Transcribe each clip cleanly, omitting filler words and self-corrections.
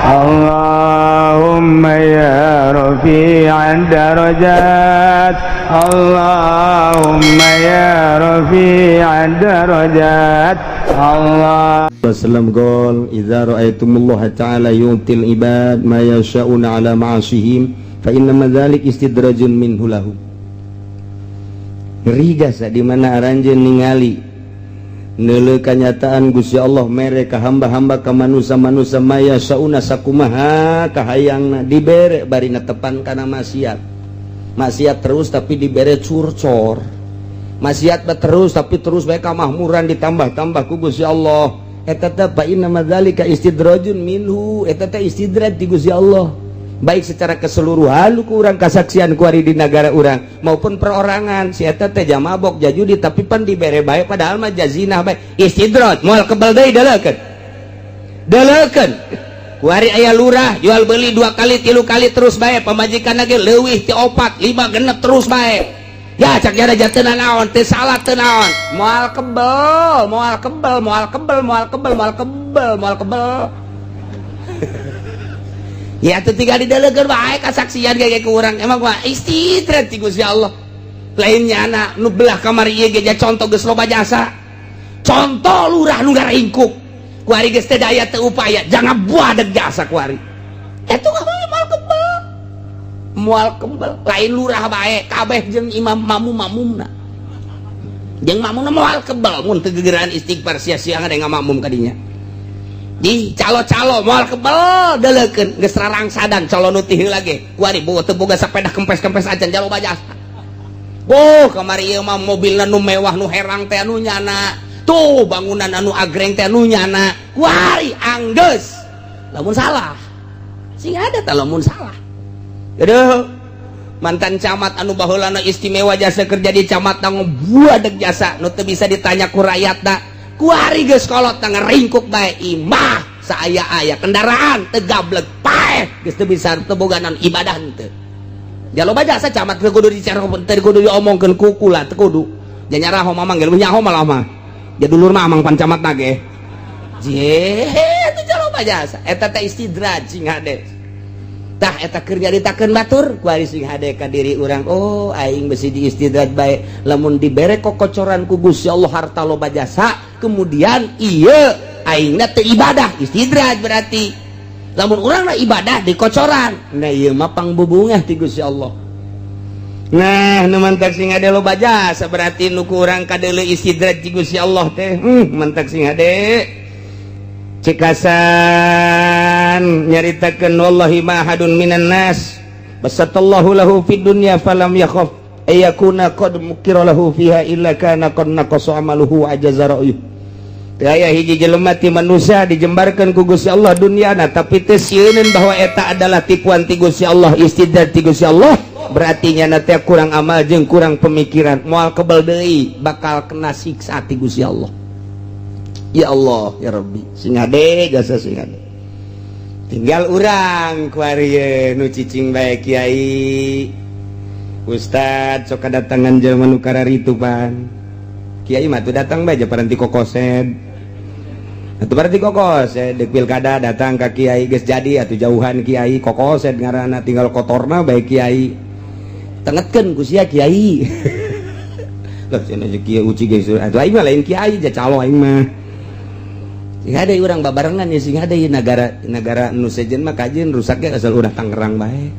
Allahumma ya rafi'an darajat, Allahumma ya rafi'an darajat, Allah. Wasallam qol idza ra'aytumullaha ta'ala yu'til ibad ma yasha'una ala ma'asihim fa inna dzalik istidrajun minhu lahum. Rigasa di mana aranjeun ningali neuleuh kanyataan Gusti Allah mere ka hamba-hamba ka manusia-manusia maya sauna sakumaha kahayangna dibere bari netepan kana maksiat terus tapi dibere curcor, maksiat terus tapi terus bae kamahmuran ditambah-tambah ku Gusti Allah. Eta teh fa inna madzalika istidrajun minhu, eta teh istidraj di Gusti Allah, baik secara keseluruhan ku urang kasaksian kuari di negara urang maupun perorangan. Si eta teh jamabok jajudi tapi pan dibere bae padahal mah jazinah bae istidraj moal kebal deui dalekeun kuari aya lurah jual beli 2 kali 3 kali terus bae pamajikanna ge leuwih ti 4 5 genep terus bae ya cak jara teu naon teu salah teu naon moal kebal ya itu tinggal didalekeun bae kasaksian ge ku urang emang mah istidraj ti Gusti Allah. Lainnya anak nu belah kamar ieu ge contoh geus loba jasa, contoh lurah nu garingkuk kuari geus teu daya teu upaya jangan buadeg jasa kuari eta moal kebal lain lurah bae kabeh jeung imam mamumna jeung mamumna moal kebal mun teu gegeran istighfar sia-sia ngade ngamakmum ka dinya di calo-calo moal kebal dalekeun geus rarangsadan calo nu ti heula ge kuari boga teu boga sapeda kempes-kempes acan jalo bajasa. Kamari ieu mah mobilna nu mewah nu herang teh anu nyana, tuh bangunan anu agreng teh anu nyana kuari anggeus lamun salah sing ada teh lamun salah. Aduh, mantan camat anu baheulana istimewa jasa kerja di camat tanggung buadeg jasa nu teu bisa ditanya ku rakyatna kuari geus kolot ngeringkuk bae imah saaya-aya kendaraan teu gablek paeh geus teu bisa teu boganan ibadah teu jaloba jasa camat teu kudu dicara teu kudu diomongkeun ku kula teu kudu janyaraho mamang ge leuwih nyaho malah mah jadulur mah amang pan camatna ge je teu jaloba jasa eta teh istidraj sing hade tah eta keur nyaritakeun batur kuari sing hade ka diri urang oh aing besi di istidraj bae lamun dibere kokocoran ku Gusti Allah harta loba jasa kemudian ieu aingna teu ibadah istidraj berarti lamun urangna ibadah di kocoran nah ieu mah pangbubungah ti Gusti Allah. Nah nu mantak sing hade loba jasa berarti nu ku urang kadeuleu istidraj ti Gusti Allah teh mantak sing hade cikasan nyaritakeun wallahi ma ahadun minan nas basatallahu lahu fid dunya falam yakhaf ayakuna qad mukira lahu fiha illa kana qad naqasa amaluhu ajaza ra'yu. Teu aya hiji jelema ti manusia dijembarkeun ku Gusti Allah dunyana tapi teu sieuneun bahwa eta adalah tipuan ti Gusti Allah istidraj ti Gusti Allah berarti nya teh kurang amal jeung kurang pemikiran moal kebal deui bakal kena siksa ti Gusti Allah. Ya Allah ya Rabbi sing hade jasa sing hade tinggal urang kuari nu cicing bae kiai ustad sok kadatangan jelema nu kararitu pan kiai mah tuh datang bae paranti kokosed atuh paranti kokosed deuk pilkada datang ka kiai geus jadi atuh jauhan kiai kokosed ngaranna tinggal kotorna bae kiai tengetkeun ku sia kiai lah cenah kiai uci geus atuh aing mah lain kiai ja calo aing mah sing ada urang babarengan ya sing ada negara nu sejen mah kajeun rusaknya asal udah Tangerang bae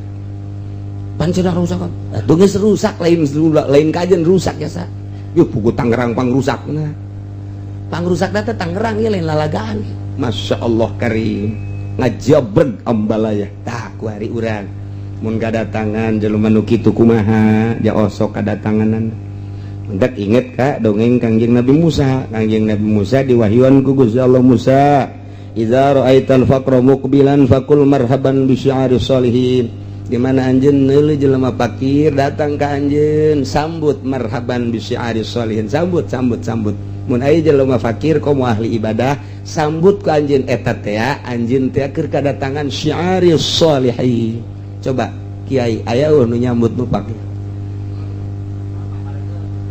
pan cenah rusak atuh geus rusak lain kajeun rusak ya sa yuh buku Tangerang pangrusakna teh Tangerang ieu lain lalagaan Masya Allah karim ngajabreg ambalaya tah kuari urang mun kadatangan jelema nu kitu kumaha ja osok kadatanganan hendak inget kak dongeng Kangjeng Nabi Musa diwahyuan ku Gusti Allah Musa idza ra'aital faqra muqbilan faqul marhaban bi syi'aris sholihin di mana anjeun neuleuh jelema fakir datang ka anjeun sambut marhaban bi syi'aris sholihin sambut mun aya jelema fakir komo ahli ibadah sambut ku anjeun eta teh anjeun teh keur kadatangan syi'aris sholihin coba kiai aya nu nyambut nu fakir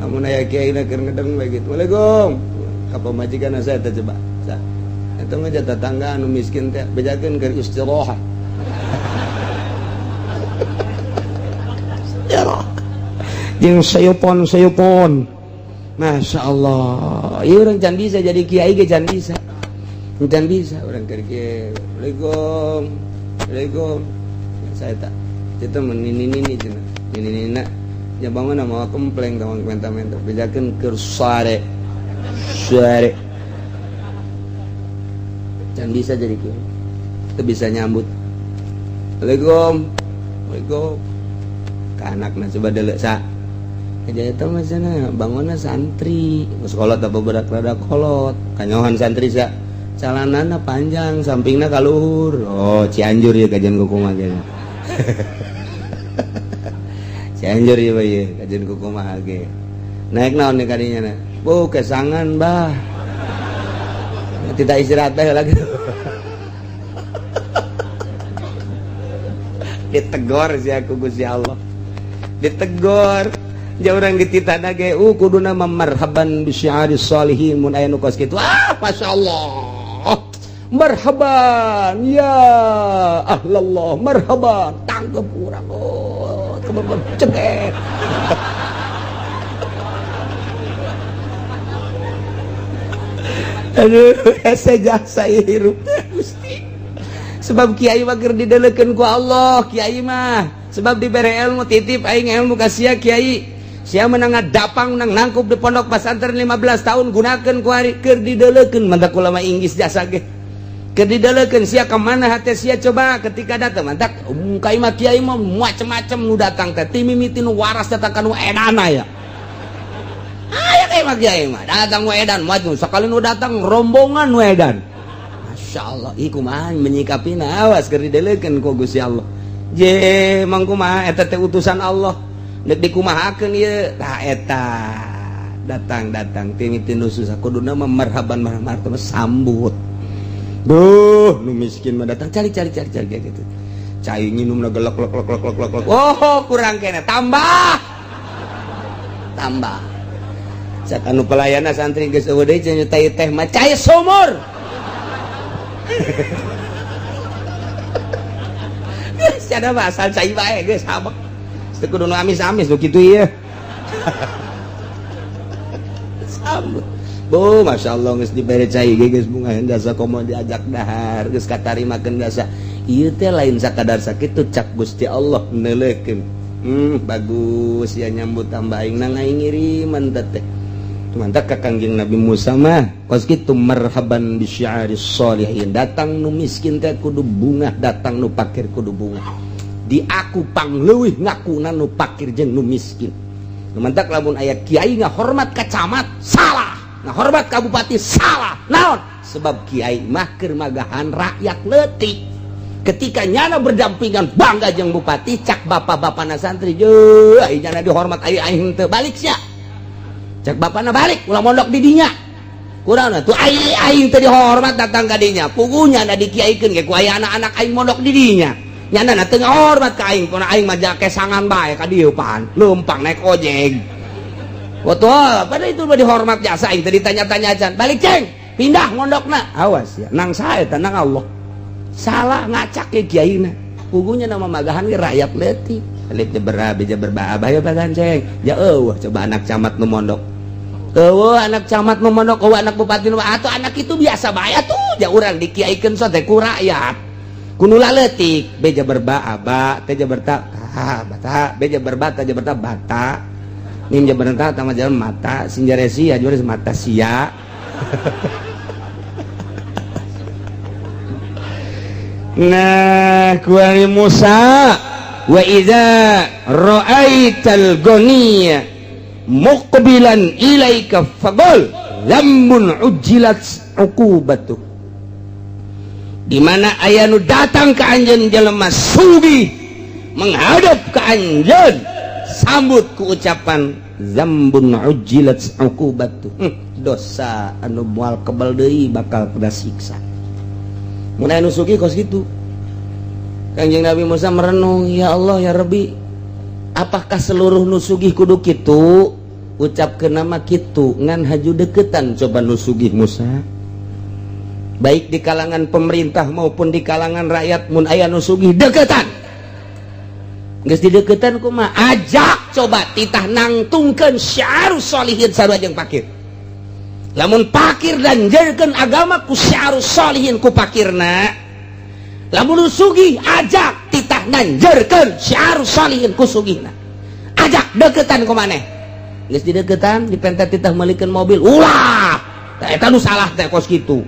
namun ayah kiai nak ngedeng begitu. Waalaikum. Apa majikan saya coba. Eta mah tetangga anu miskin teh bejakeun keur istirahat. Jeung sayupon. Masya Allah. Ieu urang can bisa jadi kiai ge can bisa. Can bisa urang keur kieu. Assalamualaikum. Saya tak. Kita menini cenah. Nini-nina. Ya bangun mau kempleng tawang menta-menta. Bejakeun keur sare. Can bisa jadi kiai. Itu bisa nyambut. Waalaikum. Ka anakna coba deuleu sa. Kaja eta mah cenah bangunna santri. Geus kolot apa berak rada kolot. Kanyohan santri sa. Calanana panjang, sampingna kaluhur. Oh, Cianjur ya kajian kukumaha ge. Cianjur ya bae ya kajian kukumaha ge. Naik naon nih kadinya na? Bu, kesangan, Bah. Tidak istirahat teh lagi. Ditegor sih aku Gusti Allah. Ditegor. Ja urang dititana ge kuduna marhaban bi syi'aris sholihin mun aya nu kos kitu. Masyaallah. Marhaban ya ahlallah, marhaban. Tanggep urang kebeban cedet. Aduh, asa jasa hirup Gusti. Sebab kiai mah keur didelekeun ku Allah, kiai mah. Sebab dibere ilmu titip aing ilmu ka sia kiai. Sia menang dapang menang nangkup di pondok pesantren 15 tahun gunakeun ku hari keur didelekeun mantak ulama Inggris jasa ge. Keur didelekeun sia ka mana hate sia coba ketika datang mantak kai mah kiai mah macem-macem nu datang teh ti mimiti nu waras datang ka nu edana ya. Aya kai mah kiai mah datang nu edan maju sakali nu datang rombongan nu edan. Masyaallah ieu kumaha menyikapina awas keur didelekeun ku Gusti Allah. Je mangkumaha eta teh utusan Allah. Nek dikumahakeun ieu tah eta datang ti mimiti nu susah kuduna mah marhaban marhaban sambut. Duh, nu miskin mah datang cari kayak gitu. Cai nginumna gelek. Oh, kurang kene, tambah. Sak anu pelayana santri geus eueuh deui cenah nyutai teh mah cai sumur. Cenah mah asal cai bae geus habek. Teu kudu nu amis-amis nu kitu ieu. Sambut. Bu, Masya Allah geus dibere cai geus bunga jasa komo diajak dahar geus katarimakeun jasa. Ieu teh lain sakadar sakitu cak Gusti Allah neuleukeun. Bagus ya nyambut tambah aing nang aing ngiriman teh. Mantap ka Kangjeng Nabi Musa mah kos kitu marhaban bi syi'aris sholihin. Datang nu miskin teh kudu bunga, datang nu pakir kudu bunga. Di aku pangleuwih ngakuna nu pakir jeung nu miskin. Mantap lamun aya kiai ngahormat ka camat salah. Nah hormat ka bupati salah. Naon? Sebab kiai mah keur magahan rakyat leutik. Ketika nyana berdampingan bangga jeung bupati cak bapak-bapana santri je ai nyana dihormat aing teu balik sia. Cak bapana balik ulah mondok di dinya. Kunaon atuh aing teu dihormat datang ka dinya. Pugunya na dikiaikeun ge ku aya anak-anak aing mondok di dinya. Nyana teu ngahormat ka aing, puna aing mah kesangan bae ka dieu pan. Leumpang naik ojek. Betul, pada itu mah dihormat jasa aing teh ditanya-tanya acan. Balik ceng, pindah mondokna. Awas ya, nang sae teh nang Allah. Salah ngacak ke kiaina. Pugunya nama magahan ge rakyat leutik. Lip beja berbah bae bagan ceng. Ya eueuh coba anak camat nu mondok. Eueuh anak camat nu mondok, eueuh anak bupati nu atuh anak itu biasa bae atuh. Ja urang dikiaikeun so teh ku rakyat. Kudu leutik, beja berbah aba, teh jaberta bata, beja berbata jaberta bata. Ninja berentah sama jalan mata sinjaresi ya jual mata sia. Nah kuari Musa wa idza ra'aital ghaniya muqbilan ilaika faqul lamun ujilat uqubatu. Di mana aya nu datang ka anjeun jelema sugih menghadap ka anjeun sambut ku ucapan zambun ujilat uqubatu. Dosa anu moal kebal deui bakal pada siksa. Mun anu sugih kos kitu. Kanjeng Nabi Musa merenung, ya Allah ya Rabbi, apakah seluruh nu sugih kudu kitu? Ucapkeun nama kitu ngan haju deketan coba nu sugih Musa. baik di kalangan pemerintah maupun di kalangan rakyat. Mun aya nu sugih deketan, geus dideketan kumaha, ajak coba titah nangtungkeun syiarus sholihin sarua jeung fakir. Lamun fakir dan janjeurkeun agama ku syiarus sholihin ku fakirna, lamun sugih ajak titah nanjeurkeun syiarus sholihin ku sugihna, ajak deketan ku maneh. Geus dideketan dipentet titah meulikeun mobil, ulah eta nu salah teh kos kitu.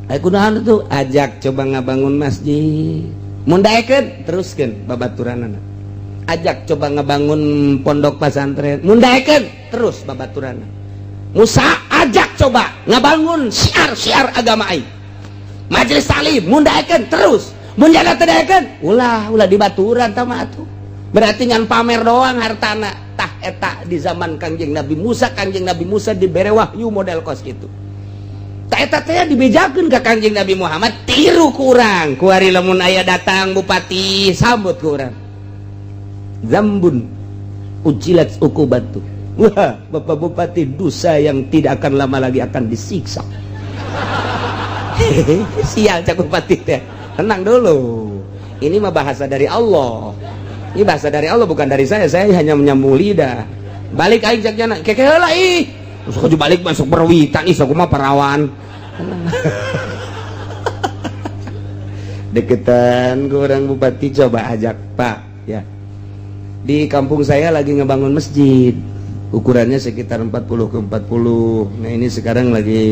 Aya kunaon tuh, ajak coba ngabangun masjid, mun daekeun teruskeun babaturanana. Ajak coba ngebangun pondok pesantren, mun daekeun terus babaturanana. Musa ajak coba ngabangun syiar-syiar agama aing. Majelis taklim mun daekeun terus, mun jana teu daekeun ulah dibaturan tah mah atuh. Berarti ngan pamer doang hartana. Tah eta di zaman Kangjeng Nabi Musa, Kangjeng Nabi Musa dibere wahyu model kos kitu. Tah eta teh dibejakeun ka Kangjeng Nabi Muhammad, tiru ku urang. Kuari lamun aya datang bupati sambut ku urang. Zambun ujilat ukubatu. Wah, Bapak Bupati, dosa yang tidak akan lama lagi akan disiksa. Sial cak bupati teh. Tenang dulu. Ini mah bahasa dari Allah. Ini bahasa dari Allah, bukan dari saya. Saya hanya menyambung lidah. Balik aing cak jana. Keke heula ih. Terus kudu balik masuk perwitan ih, sok mah perawan. Deketan ke orang bupati, coba ajak Pak ya. Di kampung saya lagi ngebangun masjid. Ukurannya sekitar 40 ke 40. Nah ini sekarang lagi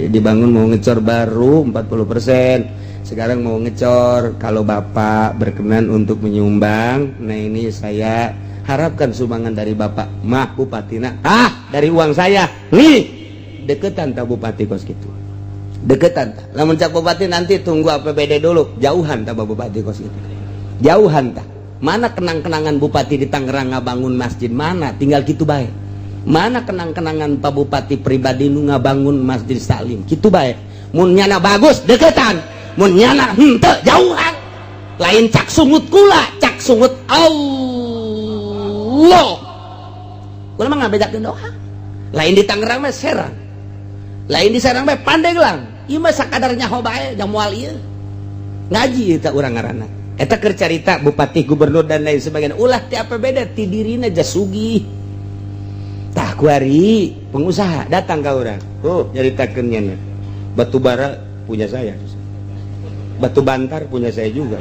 dibangun, mau ngecor baru 40%. Sekarang mau ngecor. Kalau Bapak berkenan untuk menyumbang, nah ini saya harapkan sumbangan dari Bapak. Mah Bupatina, dari uang saya. Nih, deketan tak Bupati kos gitu. Deketan tak. Lamun cak Bupati nanti tunggu APBD dulu. Jauhan tak Bupati kos gitu. Jauhan tak. Mana kenang-kenangan Bupati di Tangerang ngabangun masjid, mana? Tinggal gitu baik. Mana kenang-kenangan Pak Bupati pribadi nu ngabangun masjid taklim, gitu baik. Mun nyana bagus deketan, mun nyana henteu jauhan. Lain cak sungut kula, cak sungut Allah. Kula mah ngabedakeun doa. Lain di Tangerang mah Serang. Lain di Serang mah Pandeglang. Ieu mah sakadar nyaho bae jang moal ieu. Ngaji eta urang ngaranna. Eta keur carita bupati, gubernur dan lain sebagainya. Ulah ti APBD ti dirina jas sugih. Tah kuari pengusaha datang ka urang. Oh, nyaritakeun nya. Batu bara punya saya. Batu bantar punya saya juga.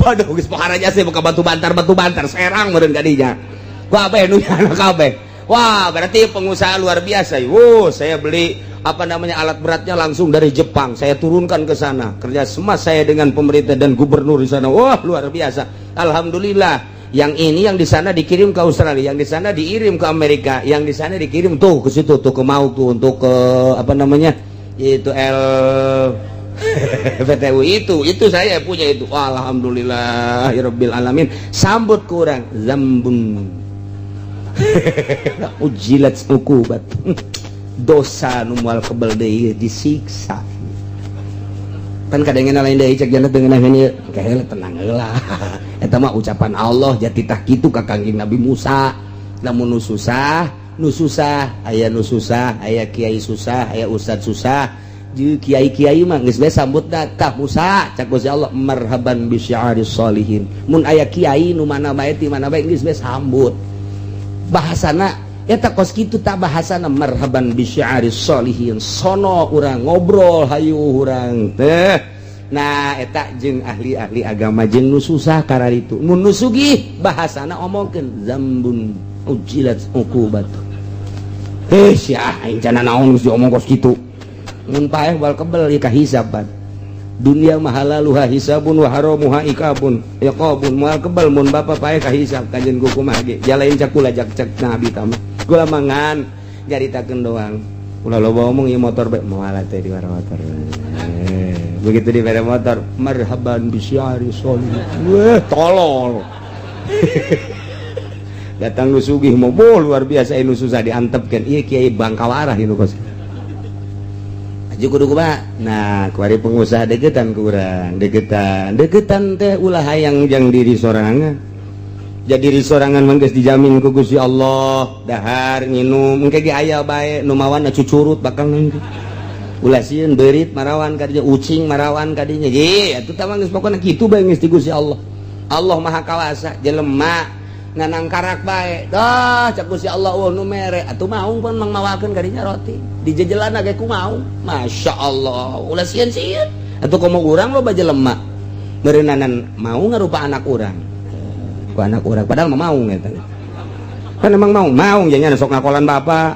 Waduh, geus pakaranya saya buka batu bantar Serang meureun ka dinya. Kabeh nu nyana kabeh. Wah, berarti pengusaha luar biasa. Saya beli alat beratnya langsung dari Jepang, saya turunkan ke sana, kerja semas saya dengan pemerintah dan gubernur di sana. Wah, luar biasa. Alhamdulillah, yang ini yang di sana dikirim ke Australia, yang di sana dikirim ke Amerika, yang di sana dikirim tuh ke situ tuh ke mau tuh untuk ke itu PTU itu saya punya itu. Alhamdulillahirabbil alamin. Sambut kurang zambun. Ujilat ukubat. Dosa nu moal kebal deui disiksa. Pan kadangena lain deui cek jana teu ngeunah ieu. Kae tenang heula. Eta mah ucapan Allah jatitah kitu ka Kangjeng Nabi Musa. Lamun nu susah, aya nu susah, aya kiai susah, aya ustad susah. Jeung kiai-kiai mah geus bae sambut datah Musa, cak Gusti Allah marhaban bi syi'aris sholihin. Mun aya kiai nu mana bae ti mana bae geus bae sambut. Bahasana eta kos kitu tak bahasana marhaban bi syi'aris sholihin. Sono urang ngobrol hayu urang teh. Nah eta jeung ahli-ahli agama jeung nu susah kararitu. Mun nu sugih bahasana omongkeun zambun ujilat uqubat. Sia aing cenah naon geus diomong kos kitu. Mun paeh bal kebel ieu kahisaban. Dunia mahalaluha hisabun wa haramuha ikabun. Yaqabun moal kebal mun bapa paeh kahisab kanjeun ku kumaha ge. Jalain cak kula jak Nabi tamah. Kula mangan nyaritakeun doang. Ulah loba omong ieu motor bae moal teh di motor. Begitu di motor marhaban bi syi'ari sholihin. Weh tolol. Datang nu sugih mah luar biasa nu susah diantepkeun. Ieu kiai Bangkawarah ieu kos. Aju kudu kumaha? Nah, kuari pengusaha deketan ku urang, deketan teh ulah hayang jang diri sorangan. jadi sorangan mangges dijamin ku Gusti Allah dahar nginum engke ge aya bae nu mawan cucurut bakal nanti ulah sieun beurit marawan kadinya ucing marawan kadinya ye atuh tah mangges pokona kitu bae geus di Gusti Allah. Allah Maha Kawasa jelema nganang karak bae dah cak Gusti Allah nu mere atuh maung pun mang mawakeun kadinya roti dijejelan ge ku maung Masya Allah ulah sieun-sieun atuh komo urang loba jelema meureunanan mau ngarupa anak urang ku anak urang padahal mau eta kan emang mau janya sok ngakolan bapak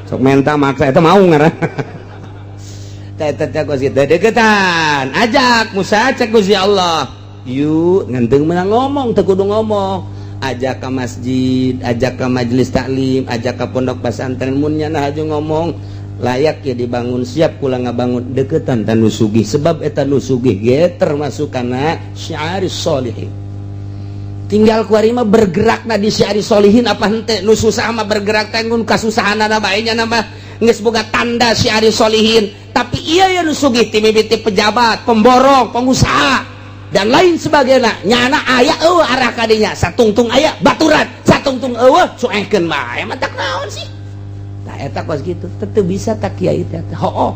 sok menta maksa eta mau ngaran teh Gusti deketan ajak Musa cek Gusti Allah yuk nganteng menang ngomong teu kudu ngomong ajak ke masjid ajak ke majelis taklim ajak ke pondok pesantren mun nya haju ngomong layak ya dibangun siap kula ngabangun deketan tanu sugih sebab eta nu sugih ge termasuk kana syiaris sholihin tinggal kuari mah bergerak na di syiaris sholihin apa henteu nu susah mah bergerak teh ngun kasusahanna bae nya mah geus boga tanda syiaris sholihin tapi iya ya nu sugih ti mimiti pejabat pemborong pengusaha dan lain sebagainya nyana aya arah kadinya satungtung aya baturan satungtung cuekeun bae mah tak naon sih tah eta kos kitu teu bisa tak kiai teh hooh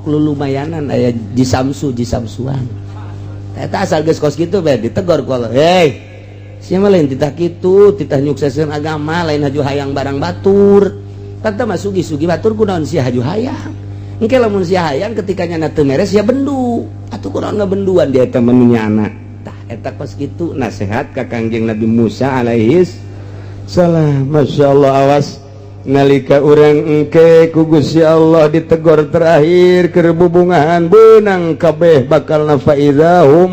lumayanan aya jisamsuan eta asal geus kos kitu bae ditegor ku Allah hei sia mah lain titah kitu titah nyukseskeun agama lain haju hayang barang batur tata mah sugi-sugi batur kunaon sia haju hayang engke lamun sia hayang ketika nyana teu mere sia bendu atuh kunaon ngabenduan dia eta menunya anak tah eta kos kitu nasihat ka Kangjeng Nabi Musa alaihis salam. Masya Allah awas nalika urang engke ku Gusti Allah ditegor terakhir keur bubungahan beunang kabeh bakalna fa idzahum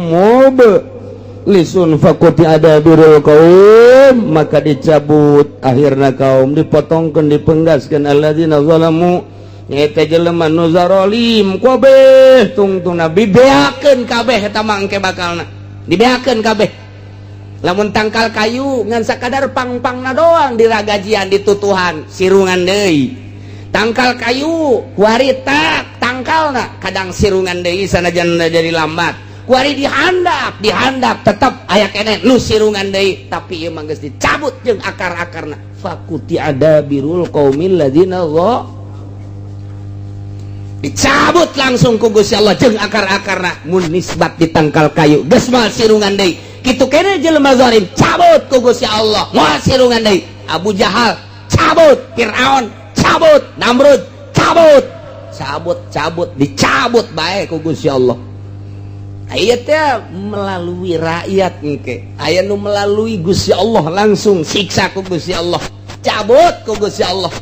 lisun faquti adabirul qaum maka dicabut akhirna kaum dipotongkeun dipenggaskeun alladzina zalamu nyaeta jelema nu zarolim kabeh tungtungna dibeakeun kabeh eta mah engke bakalna dibeakeun kabeh lamun tangkal kayu ngan sakadar pang-pangna doang diragajian ditutuhan sirungan deui tangkal kayu kuari tak tangkalna kadang sirungan deui sanajan jadi lambat kuari dihandap tetep aya keneh nu sirungan deui tapi ieu mah geus dicabut jeung akar-akarna fakuti adabirul qaumil ladzina dicabut langsung ku Gusti Allah jeung akar-akarna mun nisbat ditangkal kayu geus moal sirungan deui kitu keneh jelema zalim cabut ku Gusti Allah moal sirungan deui Abu Jahal cabut Firaun cabut Namrud cabut dicabut bae ku Gusti Allah aya teh melalui rakyat engke aya nu melalui Gusti Allah langsung siksa ku Gusti Allah cabut ku Gusti Allah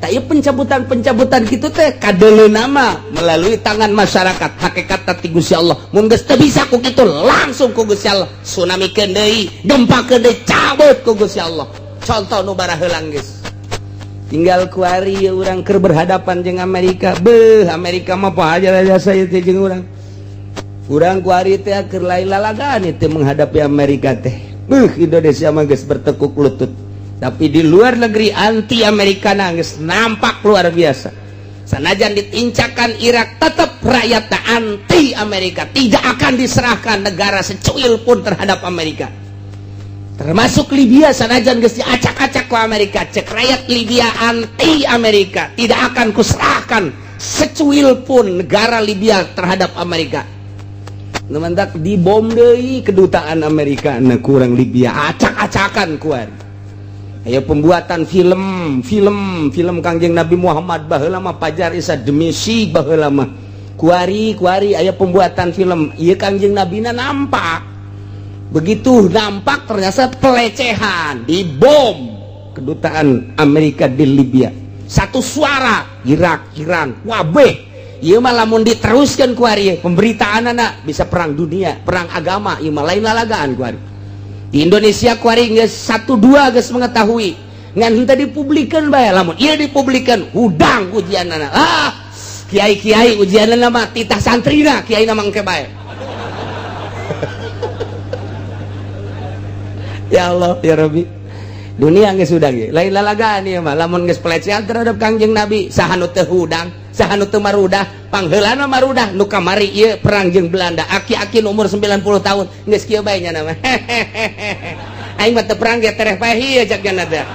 tapi pencabutan kitu teh kadeleuna mah melalui tangan masyarakat hakikat ti Gusti Allah mun geus teu bisa ku kitu langsung ku Gusti Allah tsunamikeun deui gempakeun deui cabut ku Gusti Allah contoh nu bara heulang geus tinggal kuari urang keur berhadapan jeung Amerika Amerika mah poha aja saya teh jeung urang kuari teh keur lain lalagaan teh menghadapi Amerika teh Indonesia mah geus bertekuk lutut tapi di luar negeri anti Amerika nangis nampak luar biasa sanajan ditincakan Irak tetap rakyatnya anti Amerika tidak akan diserahkan negara secuil pun terhadap Amerika termasuk Libya sanajan geus diacak-acak ku Amerika cek rakyat Libya anti Amerika tidak akan kuserahkan secuil pun negara Libya terhadap Amerika nemendak dibom deui kedutaan Amerika na kurang Libya acak-acakan kuari aya pembuatan film Kangjeng Nabi Muhammad baheula mah Fajar Isa Demisi baheula mah kuari aya pembuatan film ieu Kangjeng Nabi na nampak begitu nampak ternyata pelecehan dibom kedutaan Amerika di Libya satu suara Irak Iran wabeh ieu mah lamun diteruskeun kuari pemberitaanana bisa perang dunia perang agama ieu mah lain lalagaan kuari di Indonesia kuari geus 1-2 geus mengetahui ngan henteu dipublikeun bae lamun ieu dipublikeun hudang ujianna kiai-kiai ujianna mah titah santrina kiaina mah engke bae ya Allah ya Rabbi dunia geus hudang ge lain lalagaan ieu mah lamun geus pelecehan terhadap Kangjeng Nabi saha nu teu hudang sahanu teu marudah pangheulana marudah nu kamari ieu perang jeung Belanda aki-aki umur 90 tahun geus kieu bae nya nama aing mah teu perang ge tereh pahi ajak jana teh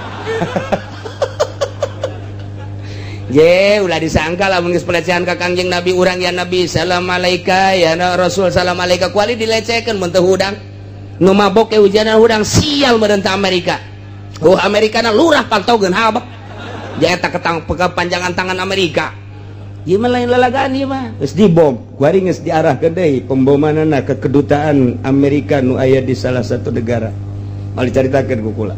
ye ulah disangka lamun geus pelecehan ka Kangjeng Nabi urang ya Nabi salam alaika ya Rasul salam alaika kuali dilecekeun mun teu hudang nu mabok ke hujanan hudang sial meureun ta Amerika Amerikana lurah pantaugeun habak jaeta ketang panjangan tangan Amerika ieu mah lain lalagaan ieu mah geus dibom kuari geus diarahkeun deui pembomanana ke kedutaan Amerika nu aya di salah satu negara mal dicaritakeun ku kula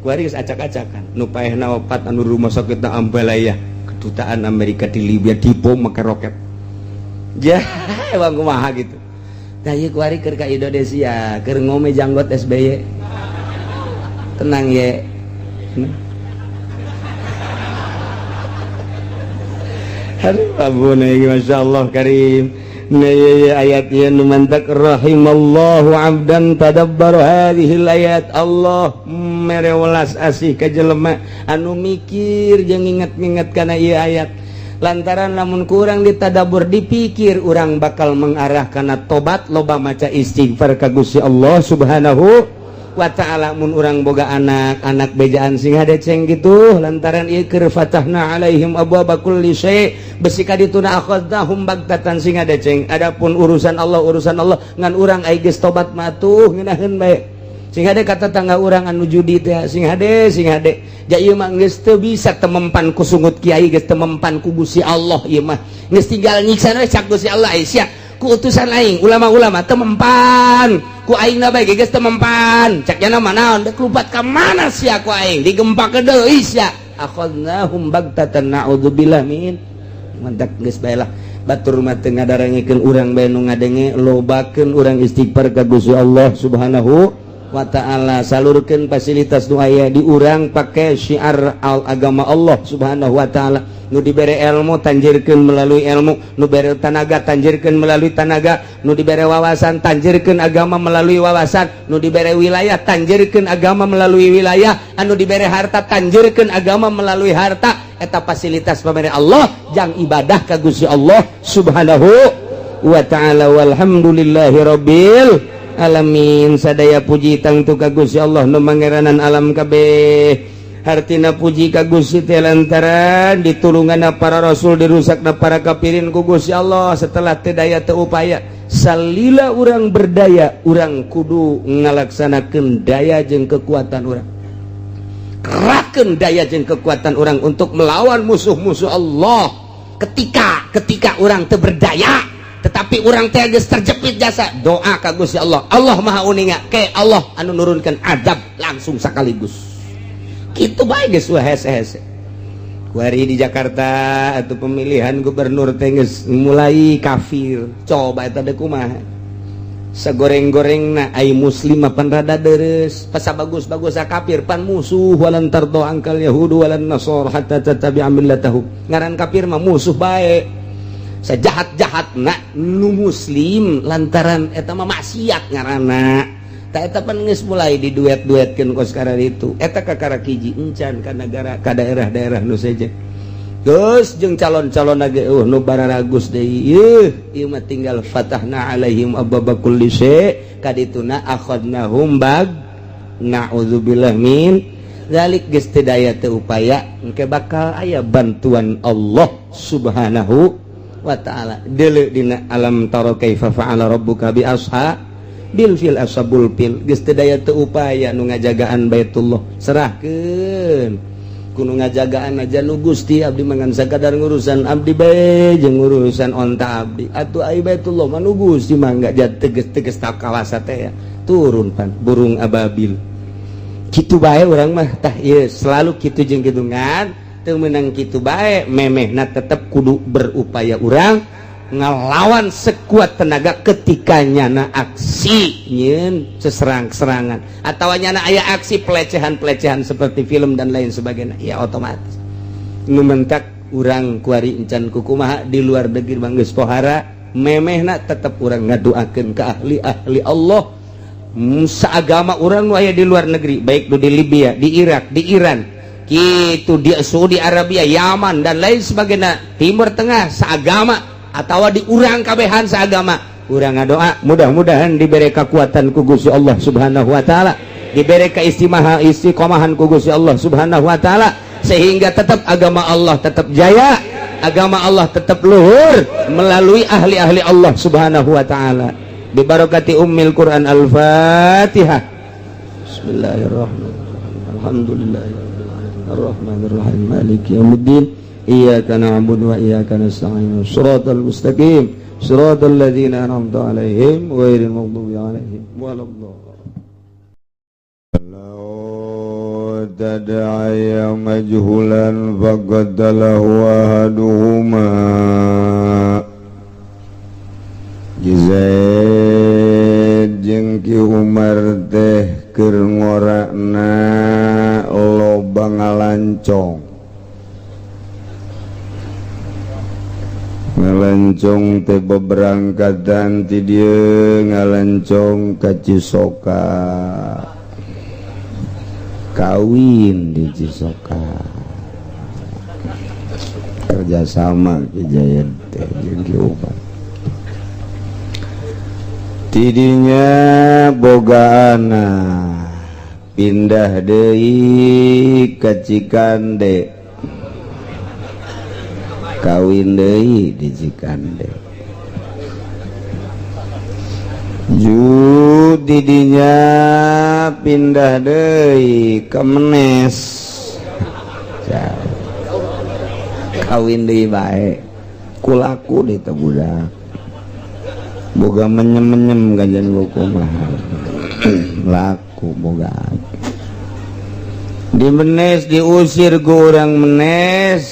kuari geus acak-acakan nu paehna opat anu rumah sakitna Ambalaya kedutaan Amerika di Libya dibom make roket emang kumaha gitu tah ieu kuari keur ka Indonesia keur ngome janggot SBY tenang ye aduh abuna Masya Allah karim ayat yang mantak rahimallahu abdan tadabbaru hadhil ayat Allah merewelas asih ka jelema anu mikir jeung inget-inget kana ieu ayat lantaran lamun kurang ditadabur dipikir urang bakal mengarah kana tobat loba maca istighfar ka Gusti Allah Subhanahu wa ta'ala mun urang boga anak bejaan sing hadeceng gitu lantaran ieu keur fatahna alaihim abwaaba kulli syai besi ka dituna akhadnahum bagtatan sing hadeceng adapun urusan Allah ngan urang aya geus tobat matuh ngeunaheun bae sing hade kata tangga urang anu judi teh sing hade ja ieu mah geus teu bisa temempan ku sungut kiai geus temempan ku Gusti Allah ieu mah geus tinggal nyiksa we cak Gusti Allah sia ku utusan aing ulama-ulama temempan ku aing na bae geus temempan cak nya manaon deuk lupat ka mana sia ku aing digempakeun deui sia akhadnahum bagtatan naudzubillah min mantak geus bae lah batur mah teu ngadarengikeun urang bae nu ngadenge lobakeun urang istighfar ka Gusti Allah Subhanahu wa ta'ala salurkeun fasilitas nu aya di urang pake syiar agama Allah Subhanahu wa ta'ala nu dibere ilmu tanjirkeun melalui ilmu nu dibere tanaga tanjirkeun melalui tanaga nu dibere wawasan tanjirkeun agama melalui wawasan nu dibere wilayah tanjirkeun agama melalui wilayah anu dibere harta tanjirkeun agama melalui harta eta fasilitas pamere Allah jang ibadah ka Gusti Allah Subhanahu wa ta'ala walhamdulillahi rabbil alamin sadaya puji tangtu ka Gusti Allah nu mangeranan alam kabeh hartina puji ka Gusti teh lantaran ditulunganna para rasul dirusakna para kafirin ku Gusti Allah setelah teu daya teu upaya salila urang berdaya urang kudu ngalaksanakeun daya jeung kekuatan urang kerahkeun daya jeung kekuatan urang untuk melawan musuh-musuh Allah ketika urang teu berdaya tetapi orang teh geus terjepit jasa doa ka Gusti Allah Allah maha uninga ke Allah anu nurunkeun adab langsung sakaligus kitu bae geus hese-hese kuari di Jakarta atau pemilihan gubernur teh geus mulai kafir coba eta teh kumaha sagoreng-gorengna ai muslim pan rada deres pas bagus-bagus kafir pan musuh walan tardo angkal yahudu walan nasor hatta tattabi'a millatahum ngaran kafir mah musuh bae sajahat-jahatna nu muslim lantaran eta mah maksiat ngaranna ta eta pan geus mulai diduet-duetkeun ku sekarang itu eta kakara hiji encan ka negara ka daerah-daerah nu seje geus jeung calon-calon lagi nu bararagus deui ieu mah tinggal fatahna alaihim abwaaba kulli syai kadituna akhadnahum bag naudzubillah min zalik geus teu daya teu upaya engke bakal aya bantuan Allah Subhanahu wa ta'ala deuleu dina alam tara kaifa fa'ala rabbuka bi ashabil fil ashabul fil geus teu daya teu upaya nu ngajagaan Baitullah serahkeun kudu ngajagaan aja nu Gusti abdi mangan sakadar ngurusan abdi bae jeung ngurusan onta abdi atuh ai Baitullah mah nu Gusti mangga teges tak kawasa teh ya turun pan burung ababil kitu bae urang mah tah ieu selalu kitu jeung kitu ngan teu meunang kitu bae memehna tetep kudu berupaya urang ngalawan sekuat tenaga ketika nyana aksi nyeun seserang-serangan atawa nyana aya aksi pelecehan-pelecehan seperti film dan lain sebagainya ya otomatis nu mentak urang kuari encan kukumaha di luar negeri manggeus pohara memehna tetep urang ngaduakeun ka ahli-ahli Allah saagama urang nu aya di luar negeri baik nu di Libya di Irak di Iran gitu dia Saudi Arabia, Yaman dan lain sebagainya, Timur Tengah seagama atau di urang kabehan seagama, urang ngadoa mudah-mudahan diberi kekuatan ku Gusti Allah Subhanahu wa taala, diberi istiqomahan ku Gusti Allah Subhanahu wa taala, sehingga tetap agama Allah tetap jaya, agama Allah tetap luhur melalui ahli-ahli Allah Subhanahu wa taala. Bi barakati ummil Quran Al-Fatihah. Bismillahirrahmanirrahim. Alhamdulillahirabbil arrahmanir rahim maliki yaumiddin iyyaka na'budu wa iyyaka nasta'in shiratal mustaqim shiratal ladzina an'amta 'alaihim ghairil maghdubi 'alaihim waladdallin. Tad'aya majhulan faqadalahu ahaduhuma Zaid jeung Ki Umar teh keur ngorakna loba ngalancong teh beberangkatan ti dieu ngalancong ka Cisoka, kawin di Cisoka, kerjasama Ki Zaid teh jeung Ki Umar. Tidinya bogaana pindah deui ka Cikande, kawin deui di Cikande. Tidinya pindah deui ka Menes, kawin deui bae, kulaku di teu budak boga menyem-menyem ganjan hukum laku boga di Menes, diusir ku urang Menes,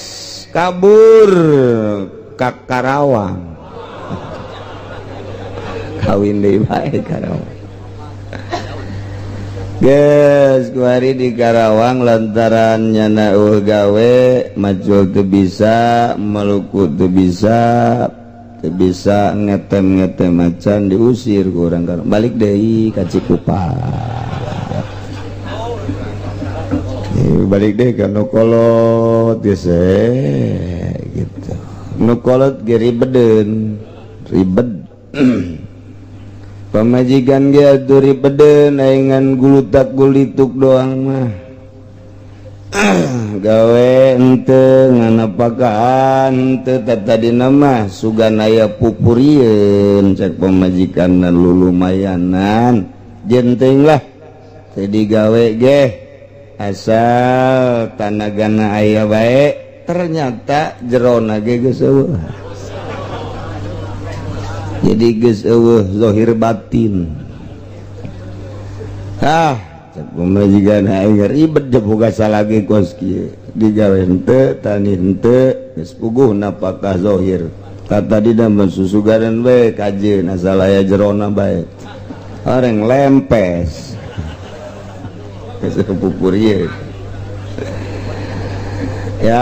kabur ka Karawang, kawin deui bae Karawang. Geus kuari di Karawang lantaran nyana gawe macul teu bisa, Maluku teu bisa ngetem macan, diusir ku urang Karawang, balik deui ka Cikupa, balik deui ka Nukolot geus gitu. Nukolot ge ribet pamajikan ge atuh ribedeun aing gulutak gulituk doang mah gawe henteu nganapakaan henteu tadina mah sugan aya pupurieun cek pamajikanna lulumayanan jenteng lah teu digawe ge asal tanagana aya bae, ternyata jerona ge geus eueuh, jadi geus eueuh zahir batin. Pemajikan aing ribet je boga salagi kos kieu, digawe henteu tani henteu geus puguh napakah zahir, kata dina susugaran bae kajeun asal aya jerona bae, areng lempes geus pupur ieu. Ya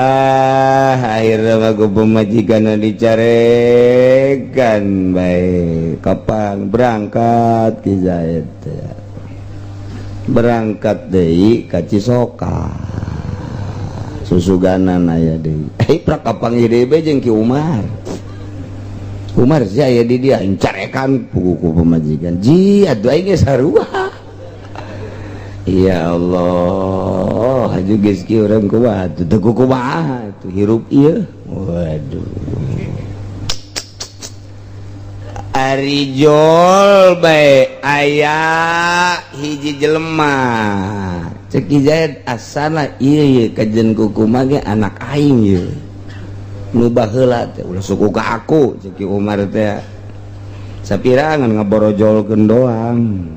akhirnya mah ku pemajikan dicarekan bae, kapan berangkat Ki Zaid teh, berangkat deui ka Cisoka, susuganan aya deui. Prakapang deui bae jeung Ki Umar. Umar sia aya di dia carekan ku pemajikan. Ji atuh aing geus sarua. Ya Allah, haju geus ki urang kuat, teu kumaha atuh hirup ieu. Waduh. Ari jol bae aya hiji jelema cek Ki Zaid asana ieu kajen kukumah ge anak aing ieu nu baheula teh ulah suku ka aku cek Ki Umar teh sapira ngan ngaborojolkeun doang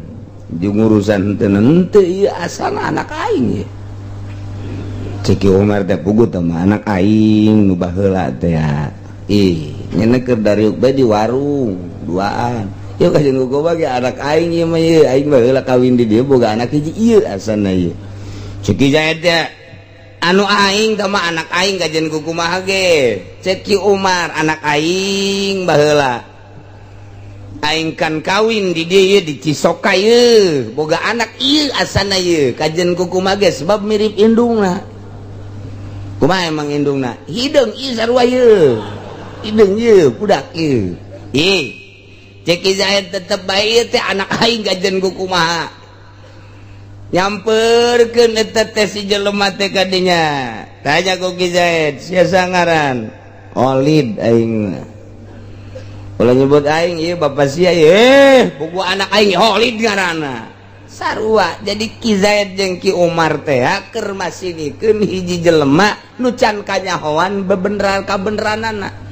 di urusan henteu ieu asana anak aing ieu cek Ki Umar teh puguh teh mah anak aing nu baheula teh nyana keur dariuk bae di warung duaan yuk kajian kuku bagi anak aing ieu mah ieu aing baheula kawin di dieu boga anak hiji ieu asana ieu cek Ki Zaid teh anu aing teh mah anak aing kajian kuku mah ge cek Ki Umar anak aing baheula aing kan kawin di dieu di Cisoka ieu boga anak ieu asana ieu kajian kuku mah ge sebab mirip indungna kumaha emang indungna hideung ieu sarua ieu hideung ieu budak ieu cek Ki Zaid tetep bae teh anak aing gajen ku kumaha nyamperkeun eta teh si jelema teh ka dinya tanya ku Ki Zaid sia ngaran Khalid aing ulah nyebut aing ieu bapak sia buku anak aing Khalid ngaranna sarua. Jadi Ki Zaid jeung Ki Umar teh keur masinikeun hiji jelema nu can kanyahoan bebeneran kabeneranana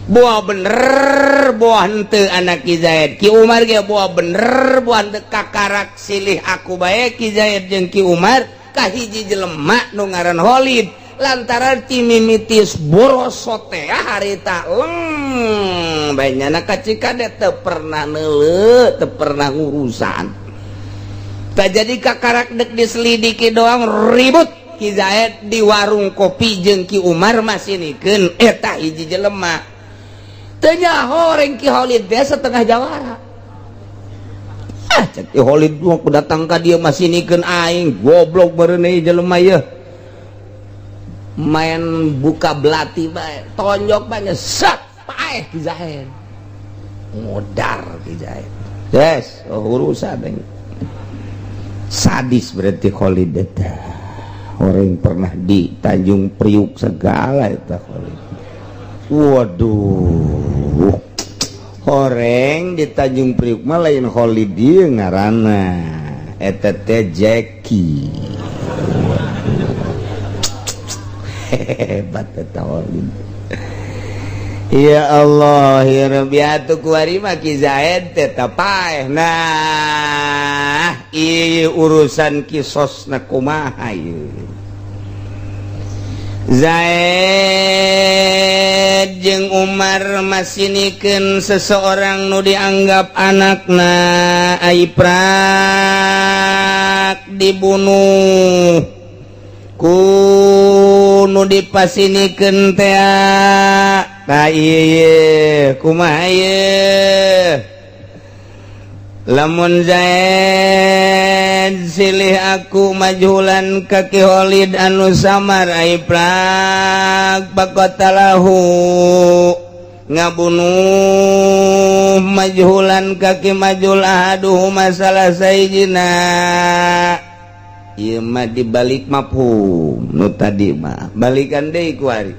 boa bener boa henteu anak Ki Zaid. Ki Umar ge boa bener boa henteu kakarak silih aku bae Ki Zaid jeung Ki Umar ka hiji jelema nu ngaran Khalid lantaran ti mimitis boroso teh harita banyana kacikade teu pernah neuleuh teu pernah ngurusan. Tak jadi kakarak dek diselidiki doang ribut Ki Zaid di warung kopi jeung Ki Umar masinikeun eta hiji jelema teu nyaho reng Ki Khalid teh setengah jawara cek Ki Khalid mah datang ka dieu masinikeun aing goblok meureun ieu jelema ieu main buka belati bae tonjok bae sak paeh Ki Zaid modar Ki Zaid yes urusan aing sadis berarti Khalid eta orang pernah di Tanjung Priuk segala eta Khalid waduh orang di Tanjung Priuk mah lain Khalid ieu ngaranna eta teh Jeki hebat eta Khalid. Ya Allah ya Rabbi atuh kuari mah Ki Zaid teh paeh nah ieu urusan kisosna kumaha ieu Zaid jeung Umar masinikeun seseorang nu dianggap anakna aiprak dibunuh ku nu dipasinikeun teh ka ieu kumaha ieu lamun Zaid silih aku majhulan ka Ki Khalid anu samar aiprak baqatalahu ngabunuh majhulan ka Ki majhul ahaduhu masalah sayyidina ieu mah dibalik mafhum nu tadi mah balikan deui kuari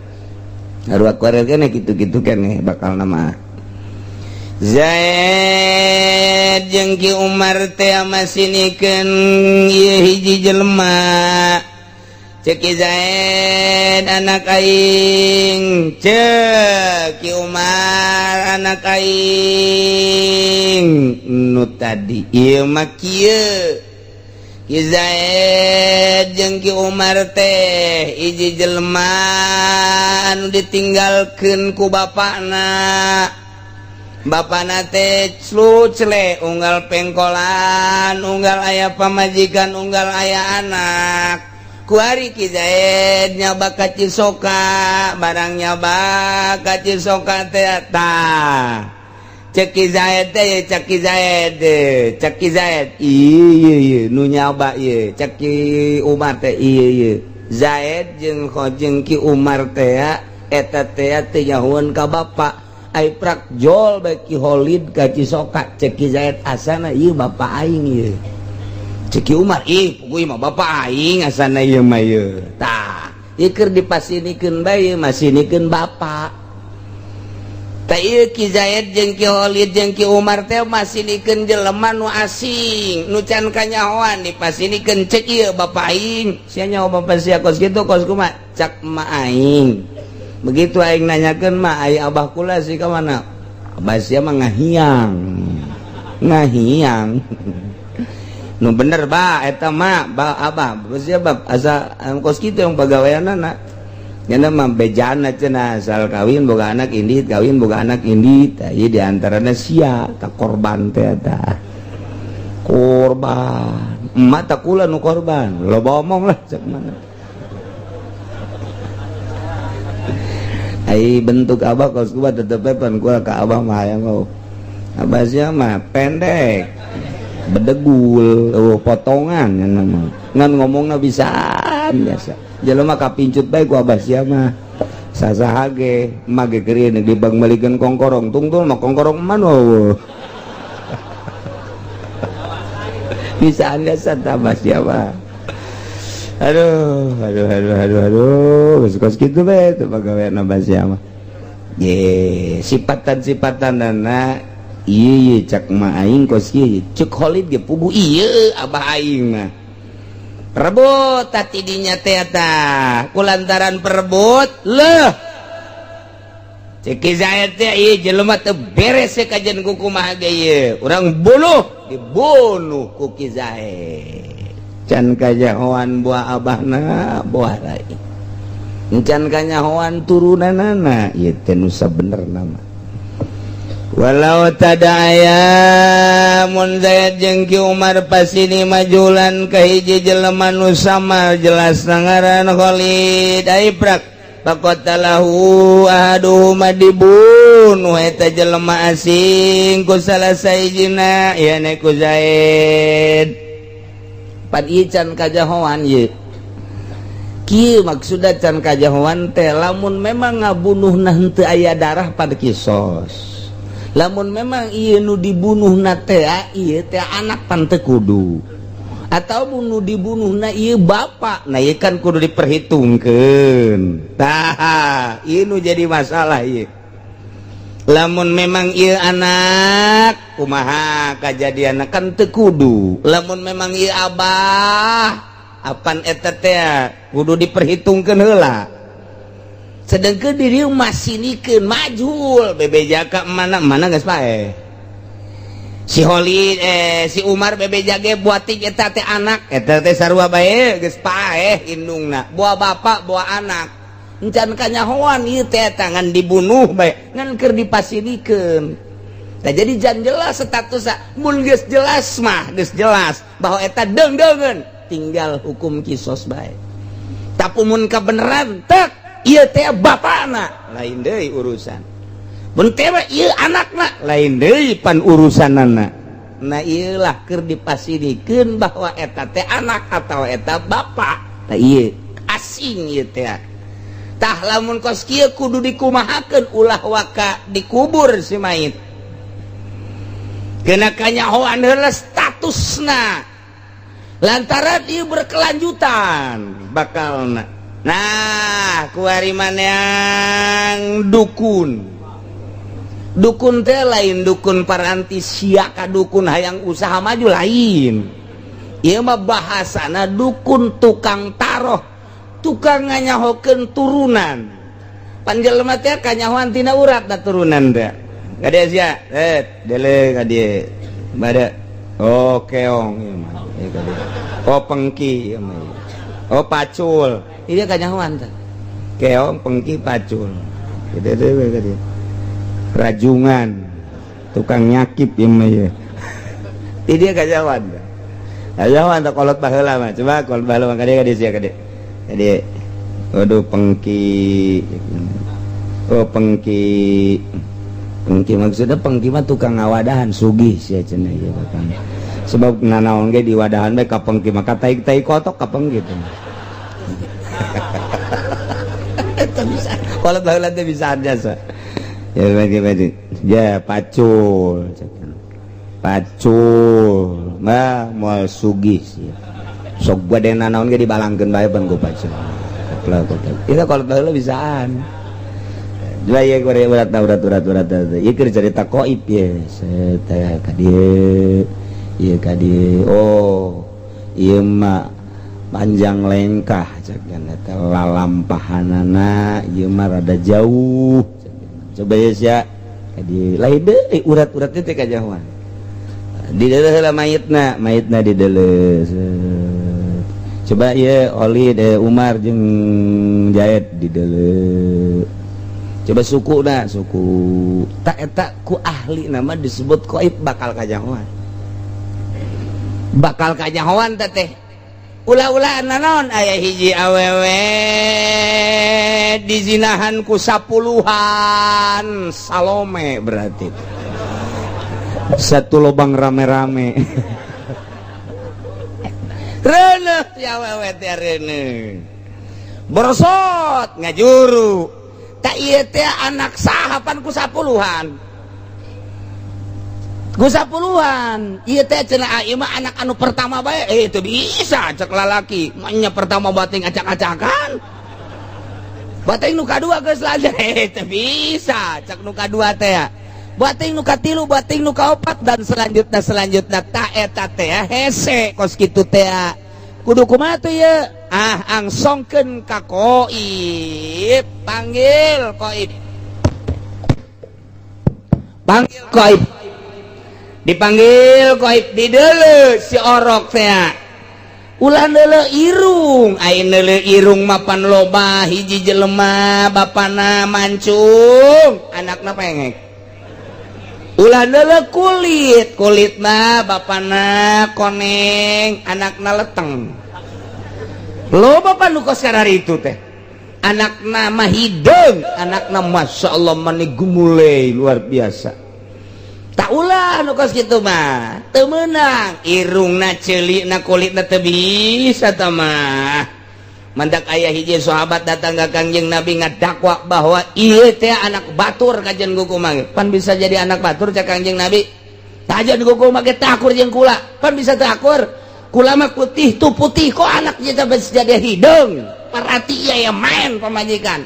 harua kuari keneh kitu-kitu keneh bakal nama Zaid jeung Ki Umar teh masinikeun ieu hiji jelema cek Ki Zaid anak aing cek Ki Umar anak aing nu tadi ieu mah kieu Ki Zaid jeung Ki Umar teh hiji jelema anu ditinggalkeun ku bapana teh slucle unggal pengkolan unggal aya pamajikan unggal aya anak kuari Ki Zaid nyaba ka Cisoka barang nyaba ka Cisoka teh tah cek Ki Zaid teh cek Ki Zaid ieu nu nyaba ieu cek Ki Umar teh ieu Zaid jeung Ki Umar teh eta teh teh nyahoeun ka bapa aiprak jol bae Ki Khalid ka Cisoka cek Ki Zaid asana ieu bapa aing ieu cek Ki Umar puguh mah bapa aing asana ieu mah ieu tah ieu keur dipasinikeun bae masinikeun bapa tah ieu Ki Zaid jeung Ki Khalid jeung Ki Umar teh masinikeun jelema nu asing nu can kanyahoan dipasinikeun cek ieu bapa aing sia nyaho bapa sia kos kitu kos kumaha cak ma aing begitu aing nanyakeun mah ai abah kula si ka mana abah sia mah ngahiang nu bener ba eta mah ba abah sia bab asa kos kitu yang pagaweanana nya mah bejana cenah asal kawin boga anak indit kawin boga anak indit ieu di antarana sia ka korban teh eta korban emak tak kula nu korban loba omong lah cek mana ai bentuk abah kos gua tetep pan gua ka abah mah hayang abah sia mah pendek bedegul potongan nya mah ngan ngomongna bisa biasa jelema kapincut bae ku abah sia mah sasahage mage geureun dibang melikeun kongkorong tungtul mah kongkorong mano bisa biasa tambah sia mah aduh kos gitu bae teu pagawean abah sia mah ye sifatan-sifatan dana ieu cak mah aing kos ieu cek Khalid ge pugu ieu abah aing mah perebut tati dinya teh eta kulantaran perebut leuh cek Zaid teh ieu jelema teu beres kajian ku kumaha ge ieu urang dibunuh ku Ki Zaid can kajahoan buah abahna buah rai can kanyahoan turunanana ieu teh nu sabener nama walau tadaya mun Zaid jeung Ki Umar pasini majulan ka hiji jelema nu sama jelas ngaran Khalid ai prak faqatalahu ahaduhuma dibunuh eta jelema asing ku salah sahijina yane ku Zaid pan ieu can kajahoan ieu kieu maksudna can kajahoan teh lamun memang ngabunuhna henteu aya darah pada kisos lamun memang ieu nu dibunuhna teh ieu teh anak pan teu kudu atau nu dibunuhna ieu bapak nah ieu kan kudu diperhitungkeun tah ieu nu jadi masalah ieu lamun memang ieu anak kumaha kajadianna kan teu kudu lamun memang ieu abah apan eta teh kudu diperhitungkeun heula sedangkan diri masih nikeun majul bebeja ka mana geus paeh si Khalid si Umar bebeja ge buatik eta teh anak eta teh sarua bae geus paeh indungna buah bapak buah anak encan kanyahoan ieu teh tangan dibunuh bae ngan keur dipasilikeun tah jadi jan jelas statusna mun geus jelas mah geus jelas bahwa eta deung-deungeun tinggal hukum kisos bae tapi mun kabeneran tek ieu teh bapana lain deui urusan mun teh ieu anakna lain deui pan urusanana nah ieu lah keur dipasilikeun bahwa eta teh anak atau eta bapa tah ieu asing ieu teh tah lamun kos kieu kudu dikumahakeun ulah waka dikubur si mayit kena kanyahoan heula statusna lantaran ieu berkelanjutan bakalna nah kuari manehang dukun teh lain dukun paranti sia ka dukun hayang usaha maju lain ieu mah bahasana dukun tukang taroh tukang nganyahokeun turunan pan jelema teh kanyahoan tina uratna turunan teh gade sia dele gade bade oh keong ieu mah oh pengki ieu mah oh pacul ini kanyahoan teh keong pengki pacul gede dewe gede rajungan tukang nyakip ieu mah ieu ini kanyahoan teh kanyahoan teh kolot baheula mah coba kolot baheula mah gede sia gede waduh pengki oh pengki maksudnya pengki mah tukang ngawadahan sugih sia cenah ieu kan sebab nanaon ge di wadahan bae ka pengki mah ka tai kotok ka pengki teh itu bisa kalau baheula teh bisa jasa ya bagi ya pacul mah moal sugih sih sok gede nanaon ge dibalangkeun bae ban ku pacul itu kalau baheula bisaan dua ya urat ieu keur cerita qoib ye teh ka dieu ieu ka dieu oh ieu mah panjang lengkah cegan eta lalampahanana ieu mah rada jauh coba ya sia di lain deui urat-urat teh kajahoan di deuleuh heula mayitna di deuleuh coba ieu Khalid Umar jeung Zaid di deuleuh coba suku tak eta ku ahli nama disebut qoib bakal kajahoan teh ulah-ulah nanon aya hiji awewe dizinahan ku 10-an Salome berarti satu lubang rame-rame Reuneuh ya awewe teh reuneuh. Borsot ngajuru. Tak ieu teh anak sahapan ku 10-an. Ku 10-an. Ieu teh cenah ieu mah anak anu pertama bae. Teu bisa cek lalaki. Nya pertama bating acak-acakan. Bating nu kadua geus lanjut. Teu bisa cek nu kadua teh. Bating nu katilu, bating nu kaopat dan selanjutnya ta eta teh hese kos kitu teh. Kudu kumaha tuh ya? Angsongkeun ka Qoib, panggil Qoib. Panggil Qoib. Dipanggil Qoib di deuleu si orok teh. Ulah deuleu irung, ayeuna deuleu irung mapan loba hiji jelema bapana mancung, anakna pengek. Ulah deuleu kulitna bapana koneng, anakna leteng. Loba panu kos karari itu teh. Anakna mah hideung, anakna masyaallah mani gumulei luar biasa. Tak ulah nu kos kitu mah, teu meunang. Irungna ceulikna kulitna teu bisa tah mah. Mandak aya hiji sahabat datang ka Kangjeng Nabi ngadakwa bahwa ieu teh anak batur kajen kuku mah. Pan bisa jadi anak batur cak Kangjeng Nabi. Tajan kuku mah teh akur jeung kula. Pan bisa teh akur. Kula mah putih tu putih kok anak kita bisa jadi hideung. Parati ieu ya main pamajikan.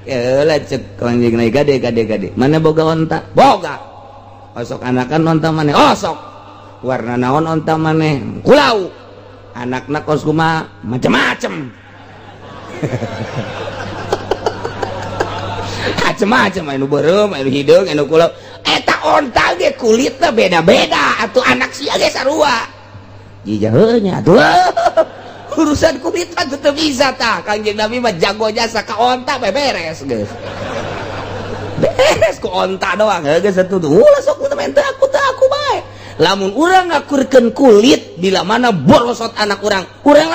Eulah cek Kangjeng Nabi gade. Mana boga onta? Boga. Osok anakan onta maneh. Osok. Warna naon onta maneh? Kulau. Anakna kos kumaha macem-macem. Macem-macem anu beureum, anu hideung, anu kulau. Eta onta ge kulitna beda-beda atuh anak sia ge sarua. Jija heuh nya atuh. Urusan kulit mah teu bisa tah. Kangjeng Nabi mah jago jasa ka onta beres geus. Beres ku onta doang geus atuh. Ulah sok teu main teu aku bae. Lamun urang ngakurkeun kulit bila mana borosot anak urang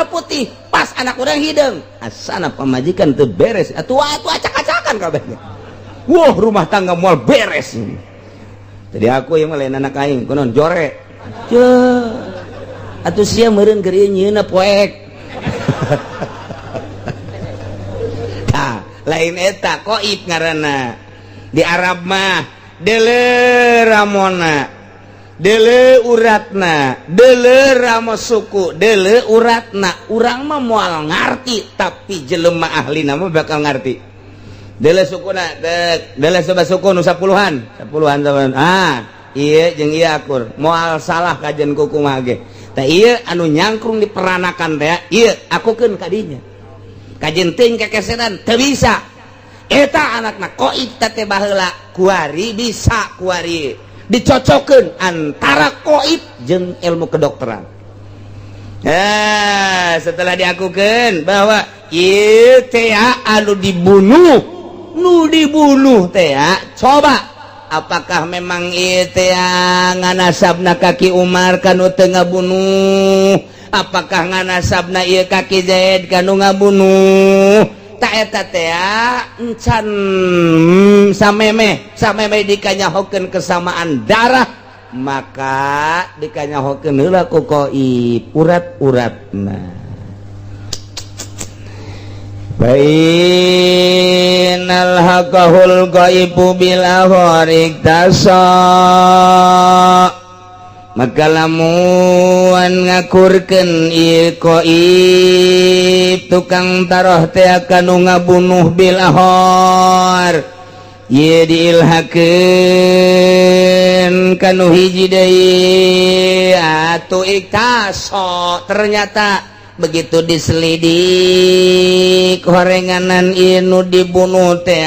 putih pas anak urang hideung asana pamajikan teu beres atuh acak-acakan kabeh. Wah rumah tangga moal beres. Jadi aku yang lain anak aing kunaon jore. Atuh sia meureun keur ieu nyieunna poek. Tah lain eta Qoib ngaranna. Di Arab mah deuleu ramona. Deuleu uratna, deuleu ramo suku, deuleu uratna. Urang mah moal ngarti, tapi jelema ahlina mah bakal ngarti. Deuleu sukuna, deuleu sabab suku nu 10-an saban. Ieu jeung ieu akur. Moal salah kajen kuku mah ge. Tah ieu anu nyangkrung diperanakan teh, ieu akukeun ka dinya. Kajen teuing kekesenan teu bisa. Eta anakna Qoib teh baheula kuari bisa kuari. Dicocokkeun antara Qoib jeung ilmu kedokteran. Setelah diakukeun bahwa ieu teh anu dibunuh teh coba apakah memang ieu teh nganasabna kaki Umar kanu teu ngabunuh, apakah nganasabna ieu kaki Zaid kanu ngabunuh. Tak eta teh encan sameme dikanyahokeun kesamaan darah maka dikanyahokeun heula ku Qoib urat-uratna. Bainal haqqahul ghaibu bil ahwarik tasa. Maka lamun ngakurkeun ieu Qoib tukang taroh teh kanu ngabunuh bil ahor ieu diilhakeun kanu hiji deui atuh iktaso. Ternyata begitu diselidik horenganan ieu nu dibunuh teh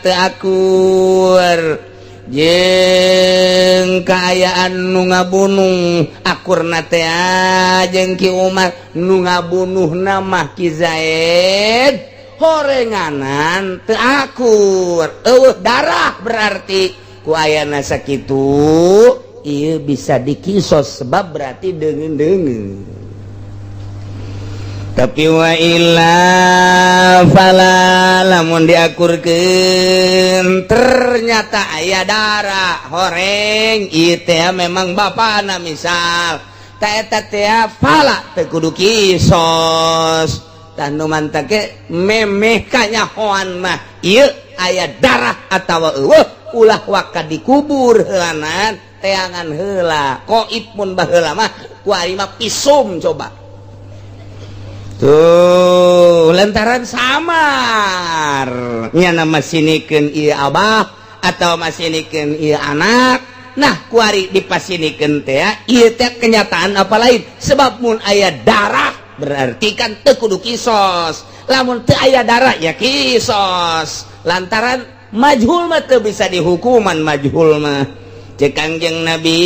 teu akur jeung kaayaan nu ngabunuh akurna teh jeung Ki Umar nu ngabunuhna mah Ki Zaid horenganan teu akur eueuh darah berarti ku ayana sakitu ieu bisa dikisos sebab berarti deungeun-deungeun. Tapi wa illa fala lamun diakurkeun ternyata aya darah horeng ieu teh memang bapana misal eta teh fala teu kudu kisos tah nu mantake memeh kanyahoan mah ieu aya darah atawa eueuh ulah waka dikubur heulanan teangan heula qaib mun baheula mah ku ari mah pisum coba tuh lantaran samar nya masinikeun ieu abah atau masinikeun ieu anak. Nah kuari dipasinikeun teh ieu teh kenyataan apa lain sebab mun aya darah berarti kan teu kudu kisos lamun teu aya darah ya kisos lantaran majhul mah teu bisa dihukuman majhul mah cek Kangjeng Nabi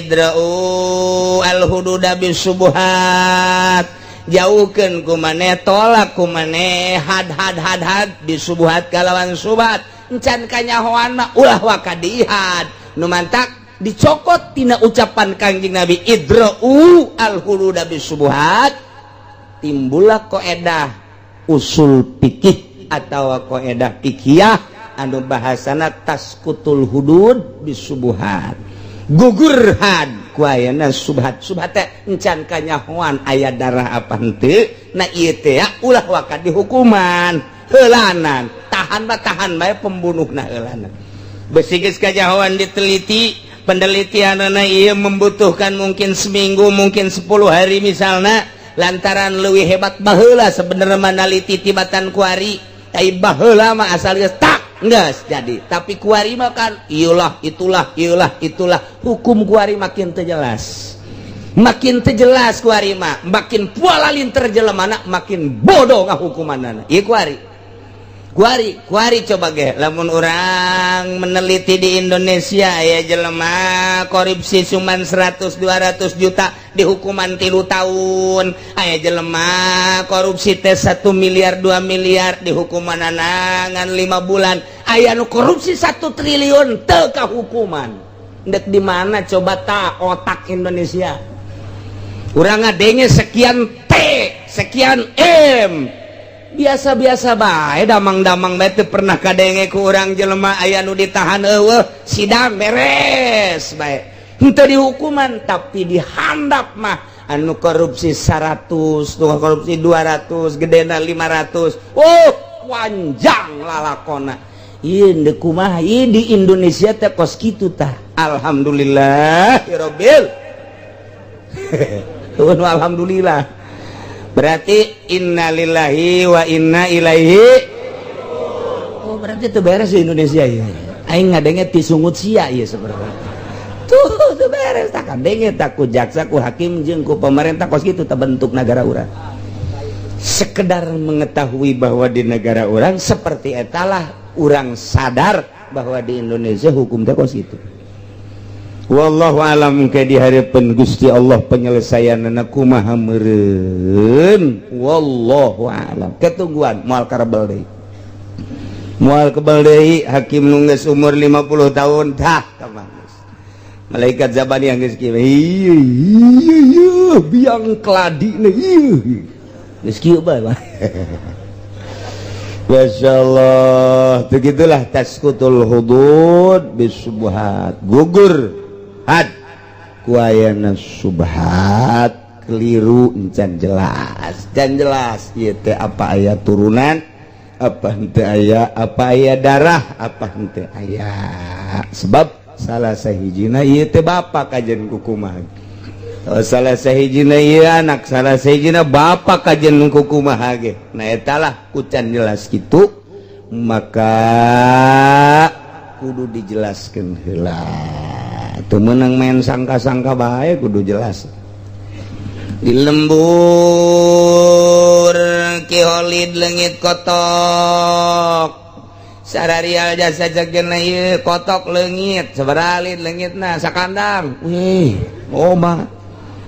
idra'u al-hududa bisubuhat jauhkeun ku maneh tolak ku maneh had bisubuhat kalawan subhat encan kanyahoan mah ulah waka diihad nu mantak dicokot tina ucapan Kangjeng Nabi idra'u al-hududa bisubuhat timbullah qaedah usul fikih atawa qaedah fikih anu bahasana taskutul hudud bisubuhat gugur had ku ayana subhat subhat teh encan kanyahoan aya darah apa henteu na ieu teh ulah waka dihukuman heulanan tahan bae pembunuhna heulanan besi geus kanyahoan diteliti penelitianna ieu membutuhkan mungkin seminggu mungkin 10 hari misalna lantaran leuwih hebat baheula sebenarnya manaliti tibatan kuari ai baheula mah asal geus tak geus jadi tapi kuari mah kan ieulah itulah hukum kuari makin teu jelas kuari mah makin pualalin terjelemana makin bodoh ngahukumanana ieu kuari coba ge lamun urang meneliti di Indonesia ya jelema korupsi cuman 100-200 juta dihukuman 3 tahun aya jelema korupsi teh 1 miliar 2 miliar dihukuman anangan 5 bulan aya nu korupsi 1 triliun teu kahukuman ndek di mana coba ta otak Indonesia urang ngadenge sekian T sekian M biasa-biasa bae damang-damang bae teu pernah kadenge ku urang jelema aya nu ditahan eueuh sidang beres bae henteu dihukuman tapi dihandap mah anu korupsi 100 nu korupsi 200 gedena 500 panjang lalakona ieu ndeu kumaha ieu di Indonesia teh kos kitu tah alhamdulillahirabbil alhamdulillah berarti innalillahi wa inna ilaihi berarti itu beres di Indonesia ya aing ngadenge ti sungut sia ieu sebenarnya tuh beres tak kadenge tak ku jaksa ku hakim jeung ku pemerintah kos kitu terbentuk negara urang sekedar mengetahui bahwa di negara urang seperti etalah urang sadar bahwa di Indonesia hukum teh kos kitu. Wallahu alam ke dihareupeun Gusti Allah penyelesaianna kumaha meureun wallahu alam ketungguan moal karebel deui moal kebal deui hakim nu geus umur 50 tahun tah kamanus malaikat zabani yang geus kieu ieu biang keladina ieu geus kieu bae masyaallah begitulah taskutul hudud bisubuhat gugur had kuayana subhat keliru encan jelas dan jelas ieu teh apa aya turunan apa henteu aya apa aya darah apa henteu aya sebab salah sahijina ieu teh bapa kajen kukumaha salah sahijina ieu anak salah sahijina bapa kajen kukumaha ge nah eta lah kucan jelas kitu maka kudu dijelaskeun heula teu meunang main sangka-sangka bae kudu jelas di lembur Ki Holid leungit kotok sararial jasa jagena ieu kotok leungit sabaraha lid leungitna sakandang weh mah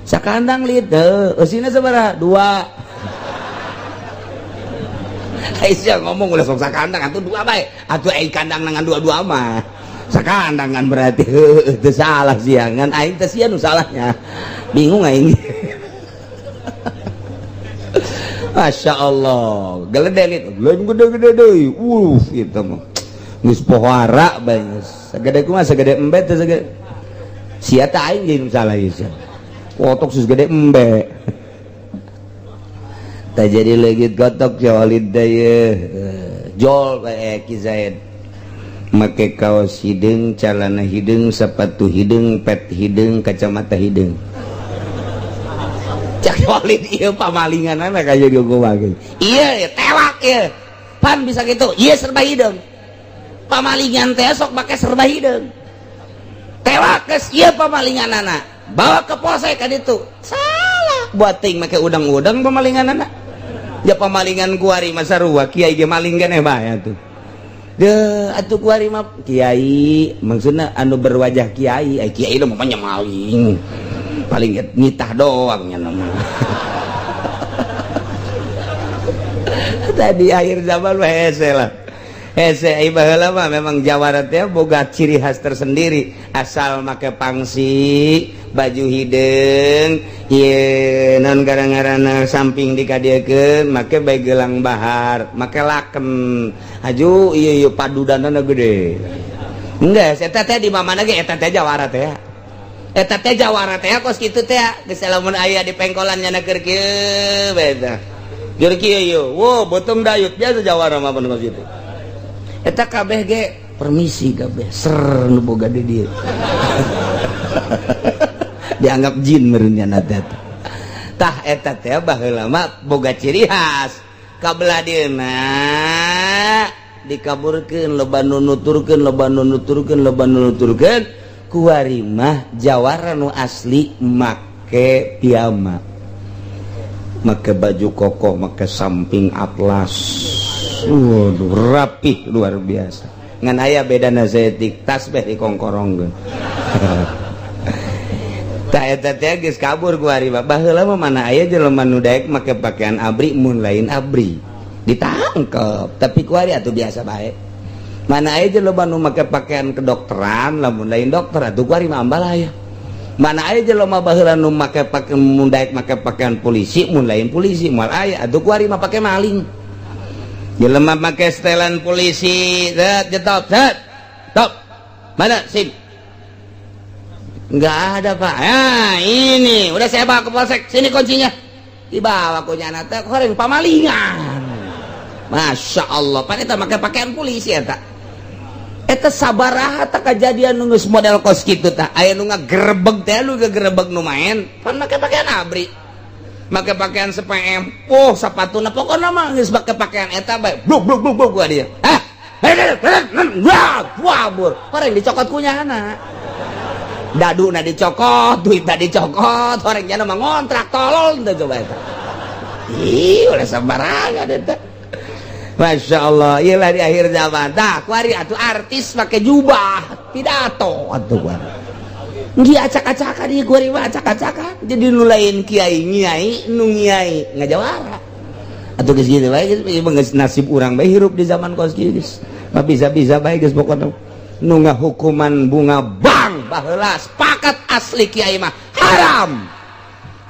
sakandang lid eusina sabaraha 2 Aisyah ngomong udah sok sakandang atuh 2 bae atuh ai kandang nangan 2 mah sakandangan berarti itu salah siangan aing teh sia nu salahnya bingung aing Masya Allah geledelit lain gede-gede deui itu mah geus pohara bae sagede kumaha sagede embet teh sagede sia teh aing jadi salah ieu kotok sus gede embe tak jadi legit kotok jolid daya jol Ki Zaid make kaos hidung celana hidung sepatu hidung pet hidung kacamata hidung cak jolid ieu pamalinganana ka jadi kumaha iya tewak ieu pan bisa gitu iya serba hidung pamalingan teh sok make serba hidung tewak geus ieu pamalinganana bawa ke polsek ka ditu salah buat ting make udang-udang pamalinganana ya pamalingan kuari masa sarua kiai ge maling keneh bae atuh deuh atuh kuari mah kiai maksudna anu berwajah kiai kiai mah manya maling paling nitah doang nya nama tadi akhir zaman mah hese lah hese baheula mah memang Jawa teh boga ciri khas tersendiri asal make pangsi baju hidung ye non garang-garana samping dikadiekeun make bae gelang bahar make laken aju ieu padudanana gede enggeus eta teh di mamana ge eta teh Jawara teh eta teh Jawara teh kos kitu teh geus lamun aya di pengkolan nyana keur kieu bae teh jeur kieu wo beuteung dayut biasa Jawara mah bener kitu eta kabeh ge permisi kabeh ser nu boga di dieu dianggap jin meureunnya nate tah eta teh baheula mah boga ciri khas kabelah dieuna dikaburkeun loba nu nuturkeun kuari mah Jawara nu asli make piyama make baju koko make samping atlas waduh rapih luar biasa ngan aya bedana zetik tasbih dikongkorongkeun tah eta teh geus kabur kuari mah baheula mah mana aya jelema nu daek make pakaian abri mun lain abri ditangkep tapi kuari atuh biasa bae mana aya jelema nu make pakaian kedokteran lamun lain dokter atuh kuari mah ambal aya mana aya jelema baheula nu make pakaian mun daek make pakaian polisi mun lain polisi moal aya atuh kuari mah pake maling jelema make setelan polisi jetop top mana SIM nggak ada pak ini udah saya bawa ke polsek sini kuncinya dibawa kuncinya teh koreng pamalingan Masya Allah pan eta make pakaian polisi eta sabaraha tak kejadian nu geus model kos kitu tah aya nu ngagerebeg teh lu ngagerebeg nu main pan make pakaian abri make pakaian SPM sapatuna pokona mah geus make pakaian eta bae bluk gua dia wabur koreng dicokot kunyana dadu na dicokot duit na dicokot orang jana mah ngontrak tolol teh coba eta ih ulah sembarangan eta Masya Allah iyalah di akhir zaman tah kuari atuh artis pakai jubah pidato atuh kuari ngi acak-acakan ieu kuari mah acak-acakan jadi nu lain kiai nyai nu nyai ngajawara atuh geus kitu bae geus nasib urang bae hirup di zaman kos kieu geus mah bisa-bisa bae geus pokona nu ngahukuman bunga bang baheula sepakat asli kiai mah haram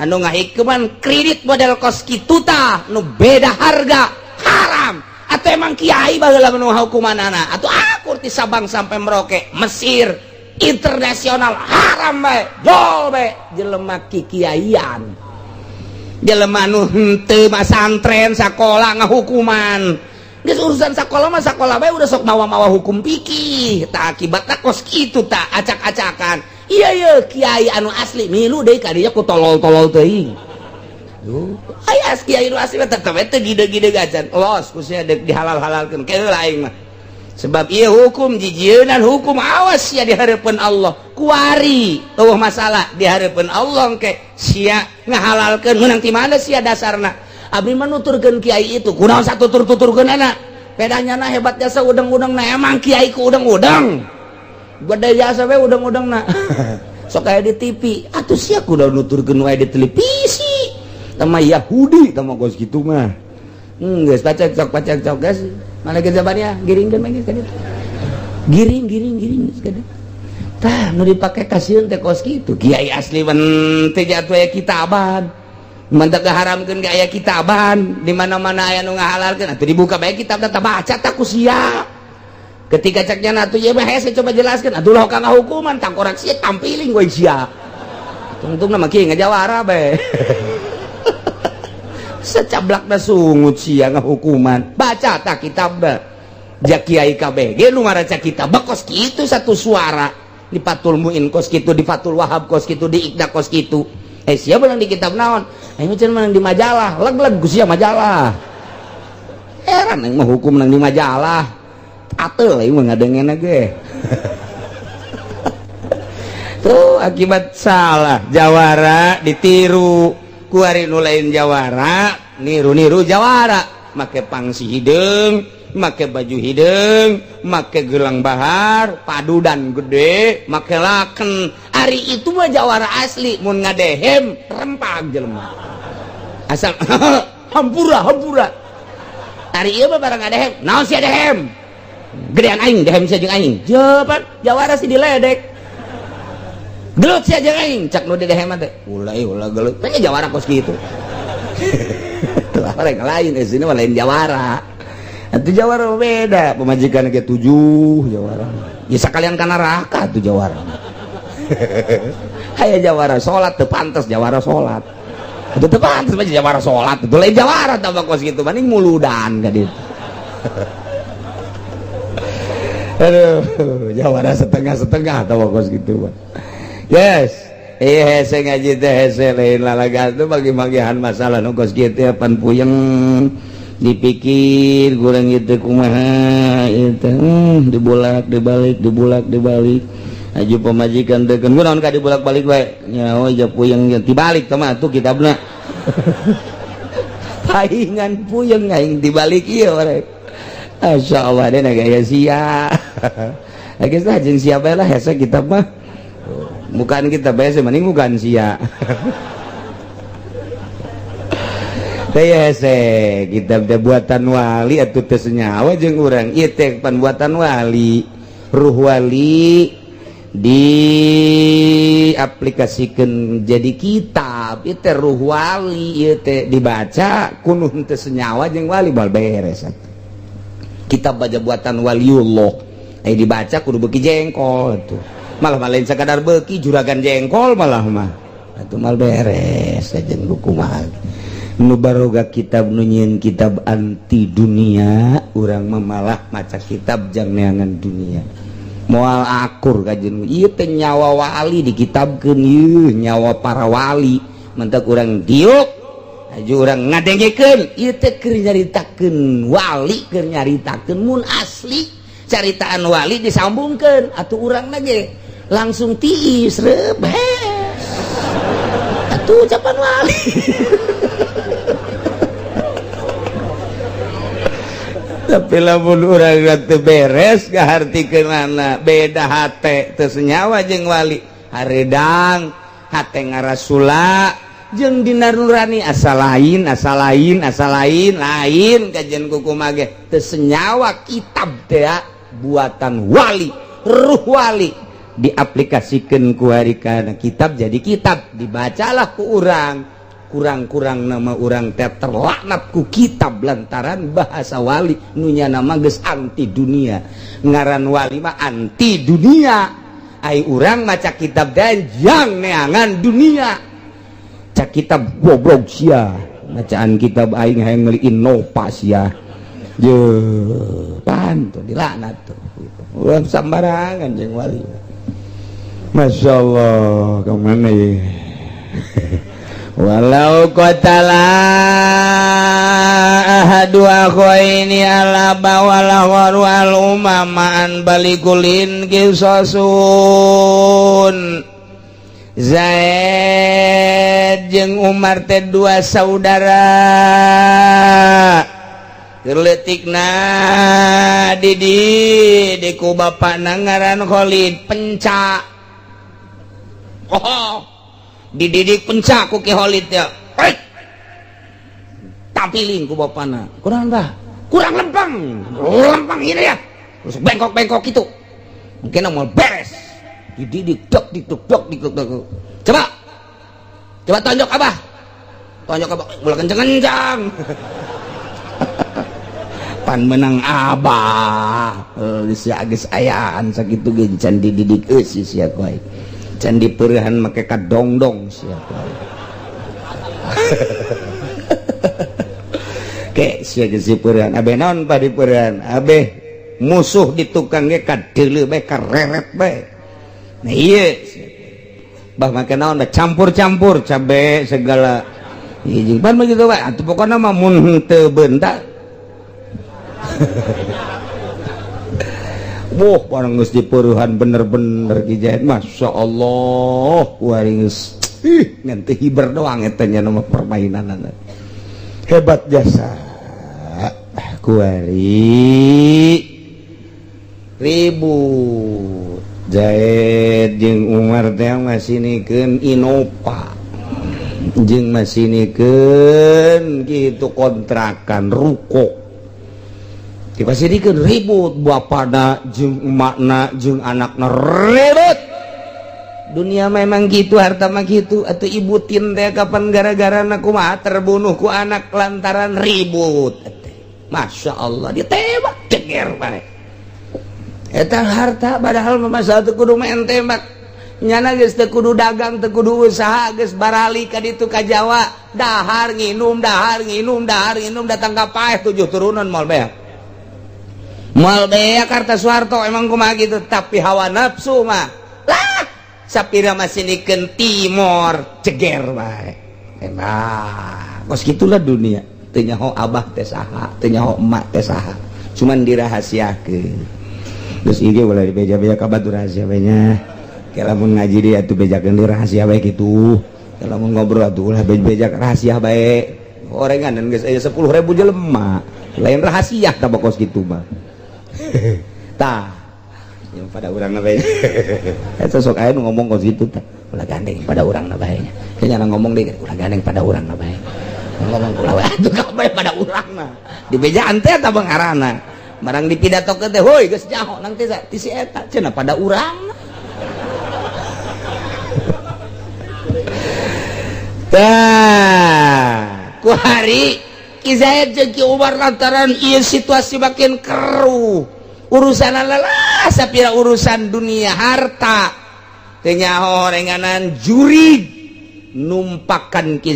anu ngahikuman kredit model kos kitu tah nu beda harga haram atau emang kiai baheula nu hukumanana atau akur ti Sabang sampai Merauke Mesir internasional haram bae jol bae jelema kikiaian jelema nu henteu masantren sakola ngahukuman geus urusan sakola mah sakola bae udah sok mawa-mawa hukum fikih tak akibatna kos kitu tak acak-acakan iya kiai anu asli milu deui ka dinya ku tolol-tolol teuing aya kiai anu asli tetep teh gide-gide gacan los kusnya dihalal-halalkeun keula aing mah sebab ieu hukum jijieun hukum awas ya di hareupeun Allah kuari eueuh masalah di hareupeun Allah engke sia ngahalalkeun meunang ti mana sia dasarna abdi mah nuturkeun kiai itu kunaon satutur-tuturkeun anak pedanya na hebat jasa udang-udang na emang kiai ku udang-udang gede jasa we udang-udang na sok aya di TV atuh sia kudu nuturkeun wae di televisi sama Yahudi sama kos gitu mah geus pacak-cok guys mana ge jabannya giringkeun mah geus ka ditu giring geus ka ditu tah nu dipake kasieun teh kos kitu kiai asli mah teh jatuh aya kitaban mantap haramkeun ge aya kitaban di mana-mana aya nu ngahalalkeun atuh dibuka bae kitab teh baca tak ku sia ketika ceknya atuh ya mah hese coba jelaskan atuh lah kana hukuman tak korek sia tampiling gue sia untung nama kieu ngajawara be secablak da sungut sia ngahukuman baca tak kitab da jak kiai kabeh ge nu ngaraca kitab kos kitu satu suara di Fathul Muin kos kitu di Fathul Wahab kos kitu di Iqda kos kitu sia belang di kitab naon aing mah menang di majalah leg-leg ku sia majalah heran aing mah hukum nang di majalah atel aing mah ngadengeuna ge tuh akibat salah jawara ditiru ku ari nu lain jawara niru-niru jawara make pangsi hideung make baju hideung make gelang bahar padudan gede make laken ari itu mah jawara asli mun ngadehem rempag jelema asal hampura ari ieu mah barang ngadehem naon sia dehem gedean aing dehem sia jeung aing jawaban jawara si diledek gelut sia jeung aing cak nu didehem teh ulah gelut teh jawara kos kitu tuh orang lain di sini mah lain jawara itu jawara beda pemajikan ke 7 jawara ya sekalian kana neraka tuh jawara aya jawara salat teu pantes jawara salat itu teu pantes mah jawara salat itu lain jawara tambah kos kitu mending muludan ka ditu aduh jawara setengah tambah kos kitu mah yes hese ngaji teh hese lain lalagan tuh bagi-bagian masalah nu kos kitu pan puyeng dipikir kurang gitu kumaha itu dibolak dibalik aju pemajikan teh kan kunaon ka dibolak-balik wae nyawa aja puyeng dibalik teh mah tuh kitabna paingan puyeng aing dibalik ieu orek masyaallah deh gaya sia lagi sah jeung sia bae lah hese kitab mah bukan kita bae mending bukan sia teh hese kitab teh buatan wali atuh teu senyawa jeung urang ieu teh pembuatan wali ruh wali diaplikasikeun jadi kitab ieu teh ruh wali ieu teh dibaca kunuh teu senyawa jeung wali bal beres kitab baca buatan waliullah dibaca kudu beuki jengkol tuh malah lain sekadar beuki juragan jengkol malah mah atuh mal beres sajen kumaha nu baroga kitab nu nyieun kitab anti dunia urang mah malah maca kitab jang neangan dunia moal akur kajen ieu teh nyawa wali dikitabkeun ieu nyawa para wali mentek urang diuk aju urang ngadengekeun ieu teh keur nyaritakeun wali keur nyaritakeun mun asli caritaan wali disambungkeun atuh urang ge langsung tiis rebes atuh ucapan wali tapi lamun urang teu beres ngahartikeunana beda hate teu senyawa jeung wali hareudang hate ngarasula jeung dina nurani asa lain lain kajian kukumaha ge teu senyawa kitab teh buatan wali ruh wali diaplikasikeun ku ari kana kitab jadi kitab dibacalah ku urang kurang-kurang nama urang teh terlaknat ku kitab lantaran bahasa wali nu nya nama geus anti dunia ngaran wali mah anti dunia ai urang maca kitab teh jang neangan dunia cak kitab goblok sia bacaan kitab aing hayang meuli innova sia je pan tuh dilaknat tuh urang sambarangan jeung wali masyaallah kemana ya walau qatala ahadu akhaini ala bawala warwal umamaan balikulin kisosun Zaid jeung Umar teh dua saudara kerletikna diku bapana ngaran Khalid penca dididik penca ku Ki Khalid ya tampiling ku bapana kurang lempang ini ya terus bengkok itu mungkin mau beres dididik dok coba tonjok abah mulai kencang pan menang abah geus ayaan sakitu ge can dididik eusi sia koy can dipeurehan make ka dongdong sia koy ke sia geus dipeurehan abeh naon pa dipeurehan abeh musuh di tukang ge kadeuleu bae kareret bae nah ieu bah make naon da campur-campur cabe segala jeung pan begitu bae atuh pokona mah mun teu beunta wah barang geus dipeurehan bener-bener ki Jaid Masya Allah kuari geus ngan teu hiber doang eta nya nama permainan hebat jasa kuari ribut Jaid jeung Umar teh masinikeun Innova jeung masinikeun kitu kontrakan ruko dipasirikeun ribut bapana jeung emakna jeung anakna ribut dunia memang gitu harta mah gitu atuh ibu tin teh kapan gara-garana kumaha terbunuh ku anak lantaran ribut Masya Allah ditembak ceger bae eta harta padahal masalah teu kudu main tembak nyana geus teu kudu dagang teu kudu usaha geus barali ka ditu ka Jawa dahar nginum datang ka paeh 7 turunan moal beak Kartosuarto emang kumaha gitu tapi hawa nafsu mah lah sapira masinikeun timor ceger bae emang kos gitulah dunia teu nyaho abah teh saha teu nyaho emak teh saha cuman dirahasiakeun terus ini boleh dibeja-beja kabar rahasia banyak kalau mau ngaji dia tuh bejakan di rahasia baik itu kalau mau ngobrol tuh lah beja rahasia baik orengan dan guys 10.000 jelema lain rahasia tak bakos gitu mah tah yang pada orang nabanya itu sok aja ngomong kos gitu tak ulah gandeng pada orang nabanya kayaknya ngomong deh ulah gandeng pada orang nabanya ngomong ulah itu kabeh pada orang nah di bejaan teh tak bangarana barang dipidatokeun teh heuy geus nyaho nanti ti si eta cenah pada urang tah ku hari Ki Zaid jeung Ki Umar lantaran ieu situasi makin keruh urusan lelah sapira urusan dunia harta teu nyaho renganan jurig numpakan Ki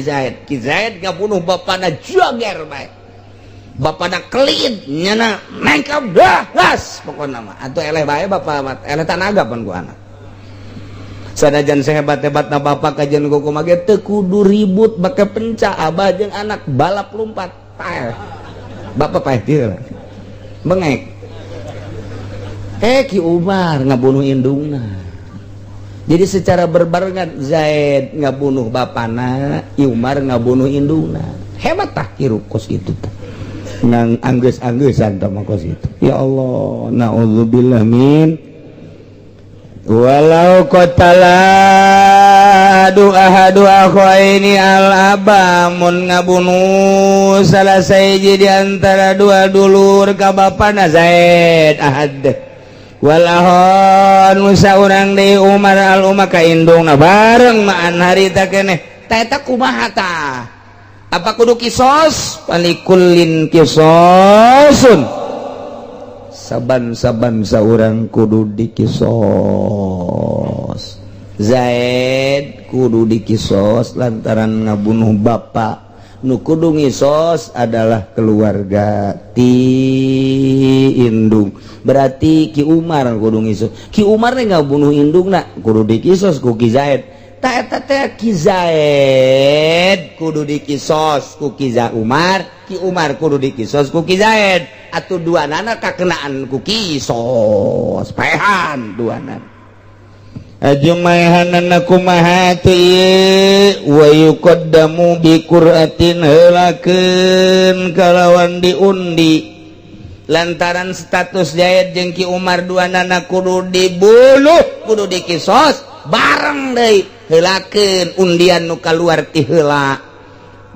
Zaid ngabunuh bapana jager bae bapana kelin nyana nengkap dah gas pokoknya mah atau eleh bae bapak eleh tanaga pan ku anak sanajan sehebat-hebatna bapak kajian ku kumaha ge teu kudu ribut bake penca abah jeung anak balap lompat paeh bapak paeh dieu bengek Ki Umar ngabunuh indungna jadi secara berbarengan Zaid ngabunuh bapana Umar ngabunuh indungna hebat tah hirup kos itu tah nang anggeus-anggeusan tah kos itu ya Allah naudzubillah min walau qatala ahadu akhaini al abamun ngabunuh salah saiji di antara dua dulur ka bapana Zaid ahad walahon musa urang deui Umar al umma ka indungna bareng maan harita keneh tah eta kumaha tah apa kudu kisos palikullin kisosun saban-saban saurang kudu dikisos Zaid kudu dikisos lantaran ngabunuh bapak nu kudu ngisos adalah keluarga ti indung berarti Ki Umar kudu ngisos Ki Umar nih ngabunuh indungna kudu dikisos ku Ki Zaid tak eta teh Ki Zaid kudu dikisos ku Ki Umar Ki Umar kudu dikisos ku Ki Zaid atuh duanana kakenaan ku kisos paehan duanan ajumaihanana kumaha teu ieu wa yuqaddamu bi qur'atin heulakeun kalawan diundi lantaran status Zaid jeung Ki Umar duanana kudu dibunuh kudu dikisos bareng deui heulakeun undian nu kaluar ti heula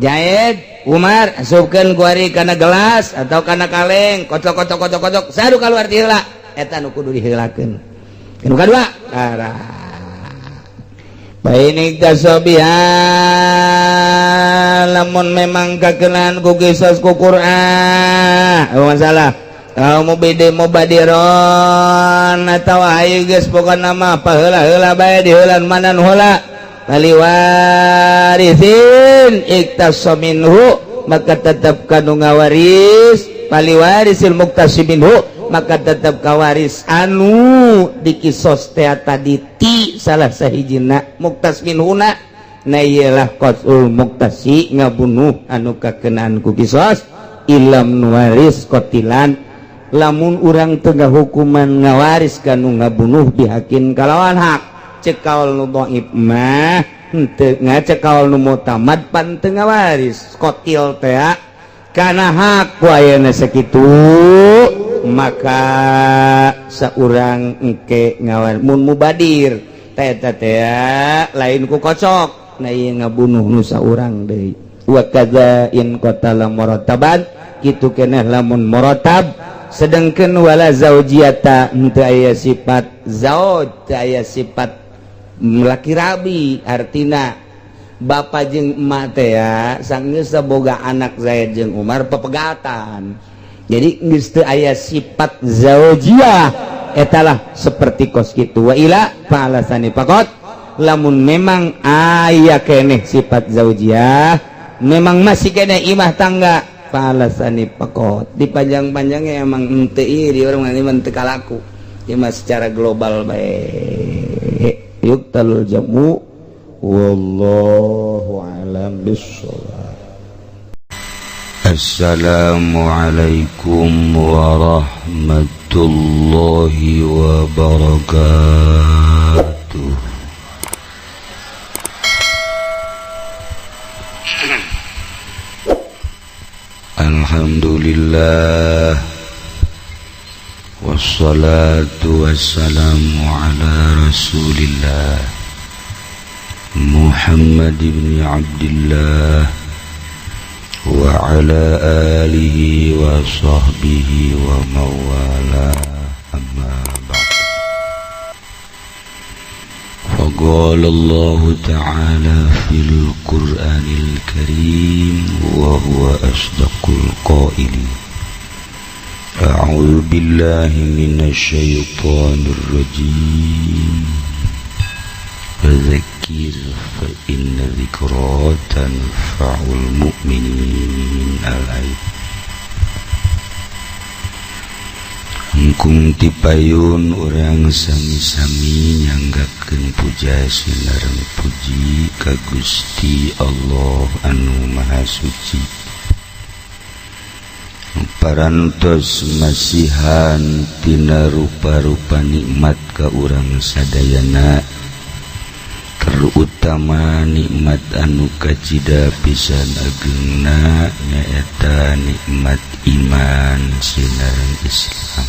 Zaid Umar asupkeun ku ari kana gelas atau kana kaleng kocok sadu kaluar ti heula eta nu kudu diheulakeun nu kadua Painik tasabihan lamun memang kakenan ku qisas ku Qur'an masalah mau bede mau badiron atau ayo geus pokona mah paheula-heula bae diheulan manan heula kali warisin iktasaminhu maka tetap kanu ngawaris pali warisil muktasiminhu maka tetap kawaris anu dikisos teh tadi ti salah sahijina muktas minhuna na iyalah qatul muktasi ngabunuh anu kakenaan ku kisos ilam nuwaris qatilan lamun urang tengah hukuman ngawaris kanu ngabunuh dihakin kalawan hak cekaul nu dhaif mah henteu ngacekaul nu mutamad pan teu ngawaris qatil teh kana hak ku ayeuna sakitu maka saurang engke ngawan mun mubadir teh lain ku kocok na ieu ngabunuh nu saurang deui wa kadza in qatala murataban kitu keneh lamun muratab sedengkeun wala zaujiyata henteu aya sifat zauj teu aya sifat laki rabi artina bapa jeung emak teh sanggeus boga anak Zaid jeung Umar pepegatan jadi geus teu aya sifat zaujiyah etalah seperti kos kitu wa ila fa'alasani faqat lamun memang aya keneh sifat zaujiyah memang masih keneh imah tangga fa'alasani faqat dipanjang-panjangnya emang henteu ieu di urang mah teu kalaku ieu mah secara global bae yuqtalul jamu wallahu a'lam bissawab. Assalamualaikum warahmatullahi wabarakatuh. Alhamdulillah wassalatu wassalamu ala rasulillah Muhammad ibn Abdillah wa ala alihi wa sahbihi wa mawala amma ba'd. Faqala Allah ta'ala fil Qur'anil Karim wa huwa asdaqul qailin. A'udzu billahi minasy syaithanir rajim. Fadzakir fa inna dzikra tanfa'ul mu'minin al-ayat. Hungkung tipayun urang sami-sami nyanggakeun puja sinareng puji ka Gusti Allah anu Maha Suci. Parantos masihan tina rupa-rupa nikmat ka urang sadayana terutama nikmat anu kacida pisan ageungna nyaeta nikmat iman sinareng Islam.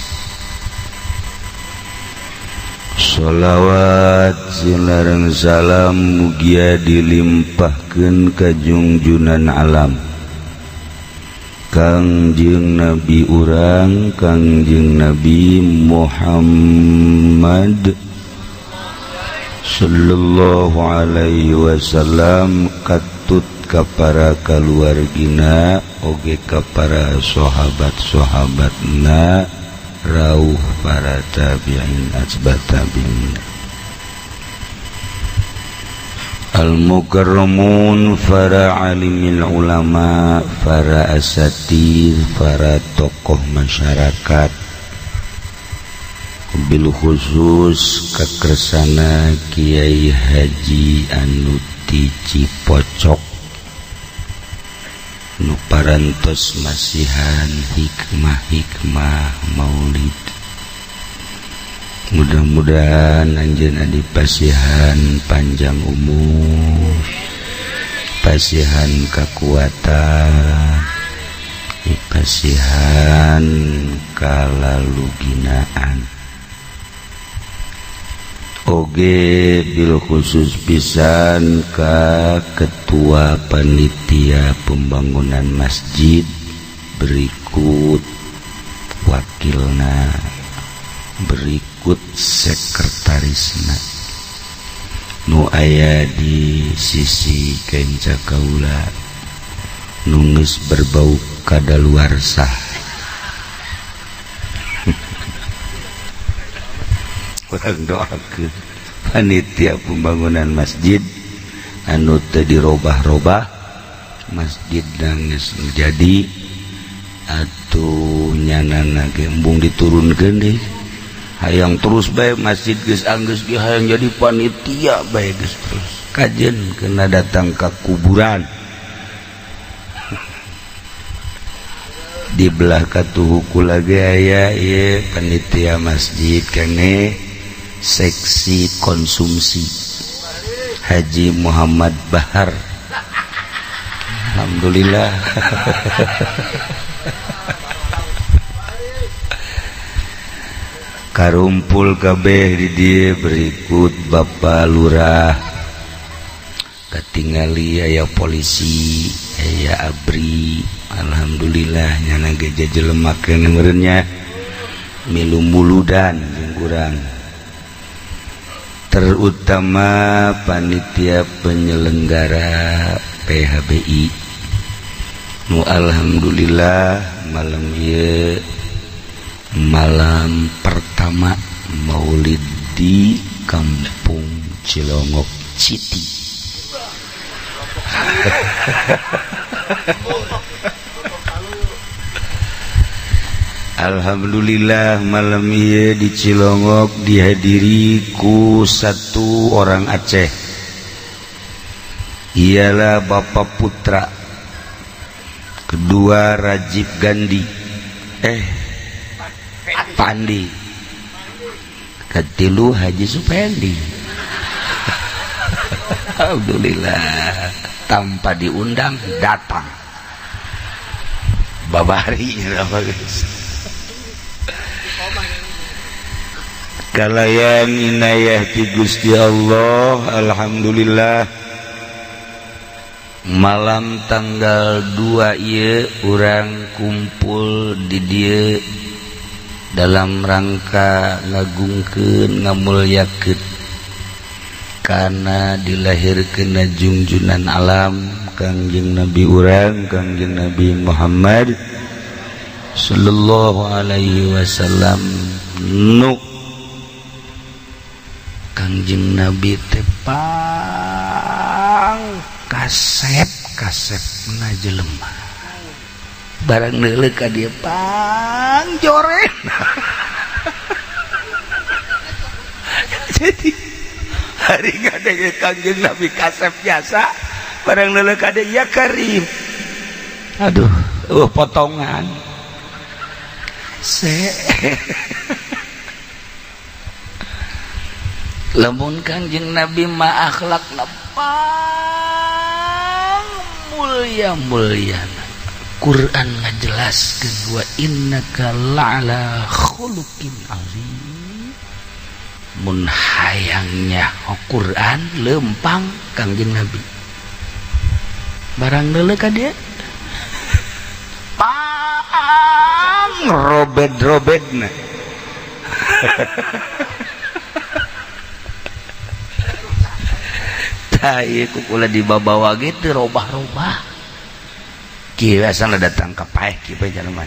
Sholawat sinareng salam mugia dilimpahkeun ka junjunan alam Kangjeng Nabi urang Kangjeng Nabi Muhammad sallallahu alaihi wasallam katut ka para kaluargina oge ka para sahabat-sahabatna rauh para tabi'in asbat tabi'in al-mukarramun para alimil ulama para asatir para tokoh masyarakat bil khusus kakersana Kiai Haji anu ti Cipocok nu parantos masihan hikmah-hikmah maulid. Mudah-mudahan anjeunna dipasihan panjang umur, pasihan kekuatan, dipasihan kalaluginaan. Oge bil khusus pisan ka ketua panitia pembangunan masjid berikut wakilna berikut sekretarisna nu aya di sisi kenca kaula nu geus berbau kadaluarsa. Urang doakeun panitia pembangunan masjid anu teu dirobah-robah, masjid geus jadi atuh nyanana ge embung diturunkeun deui. Hayang terus bae masjid geus anggeus ge hayang jadi panitia bae geus terus. Kajen kena datang ke kuburan. Di belah katuhu kula ge aya ieu panitia masjid kene seksi konsumsi Haji Muhammad Bahar. Alhamdulillah. Karumpul kabeh di dieu berikut Bapak Lurah, katingali aya polisi, aya abri. Alhamdulillah nyana ge jajeleemakeun meureunnya milu muludan jeung urang. Terutama panitia penyelenggara PHBI nu alhamdulillah malam ieu malam pertama maulid di Kampung Cilongok City. Alhamdulillah malam ieu di Cilongok dihadiri ku satu orang Aceh. Ialah Bapak Putra, kedua Rajib Gandhi, Pandi, ketilu Haji Supendi. Alhamdulillah tanpa diundang datang. Babari apa guys? Kalayan inayah ti Gusti Allah. Alhamdulillah malam tanggal 2 ieu urang kumpul di dieu dalam rangka ngagungkeun ngamulyakeun kana dilahirkeun junjunan alam Kangjeng Nabi urang Kangjeng Nabi Muhammad sallallahu alaihi wasallam nu Kangjeng Nabi teh kasep na jelema barang neuleuh ka dieu pang joren. Jadi hari ngadenge Kangjeng Nabi kasep biasa barang neuleuh ka dieu ya Karim. Aduh, potongan lamun Kangjeng Nabi ma akhlakna pang mulia-mulyana. Quran ngajelaskeun wa innaka la'ala khuluqin azim. Mun hayangnya Quran lempang Kangjeng Nabi. Barang neuleuh ka dieu pang robed-robedna. Ieu kukula dibawa gitu robah-robah kieu asal datang ka paeh kieu jangan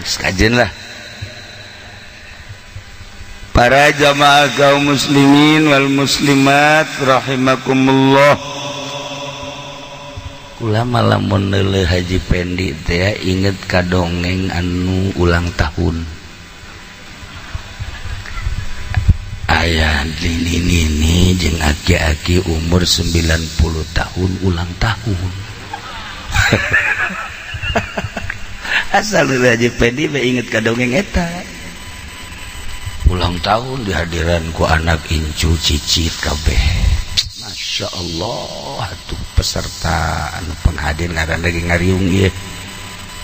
sekajen lah. Para jamaah kaum muslimin wal muslimat rahimakumullah, kula malamun neuleuh Haji Pendi teh inget ka dongeng anu ulang tahun. Ayah nini jeung aki-aki umur 90 tahun ulang tahun. Asal Haji Pendi mah inget ka dongeng eta. Ulang tahun dihadiran ku anak incu cicit kabeh. Masya Allah atuh peserta anu penghadir ngaran lagi ngariung ieu.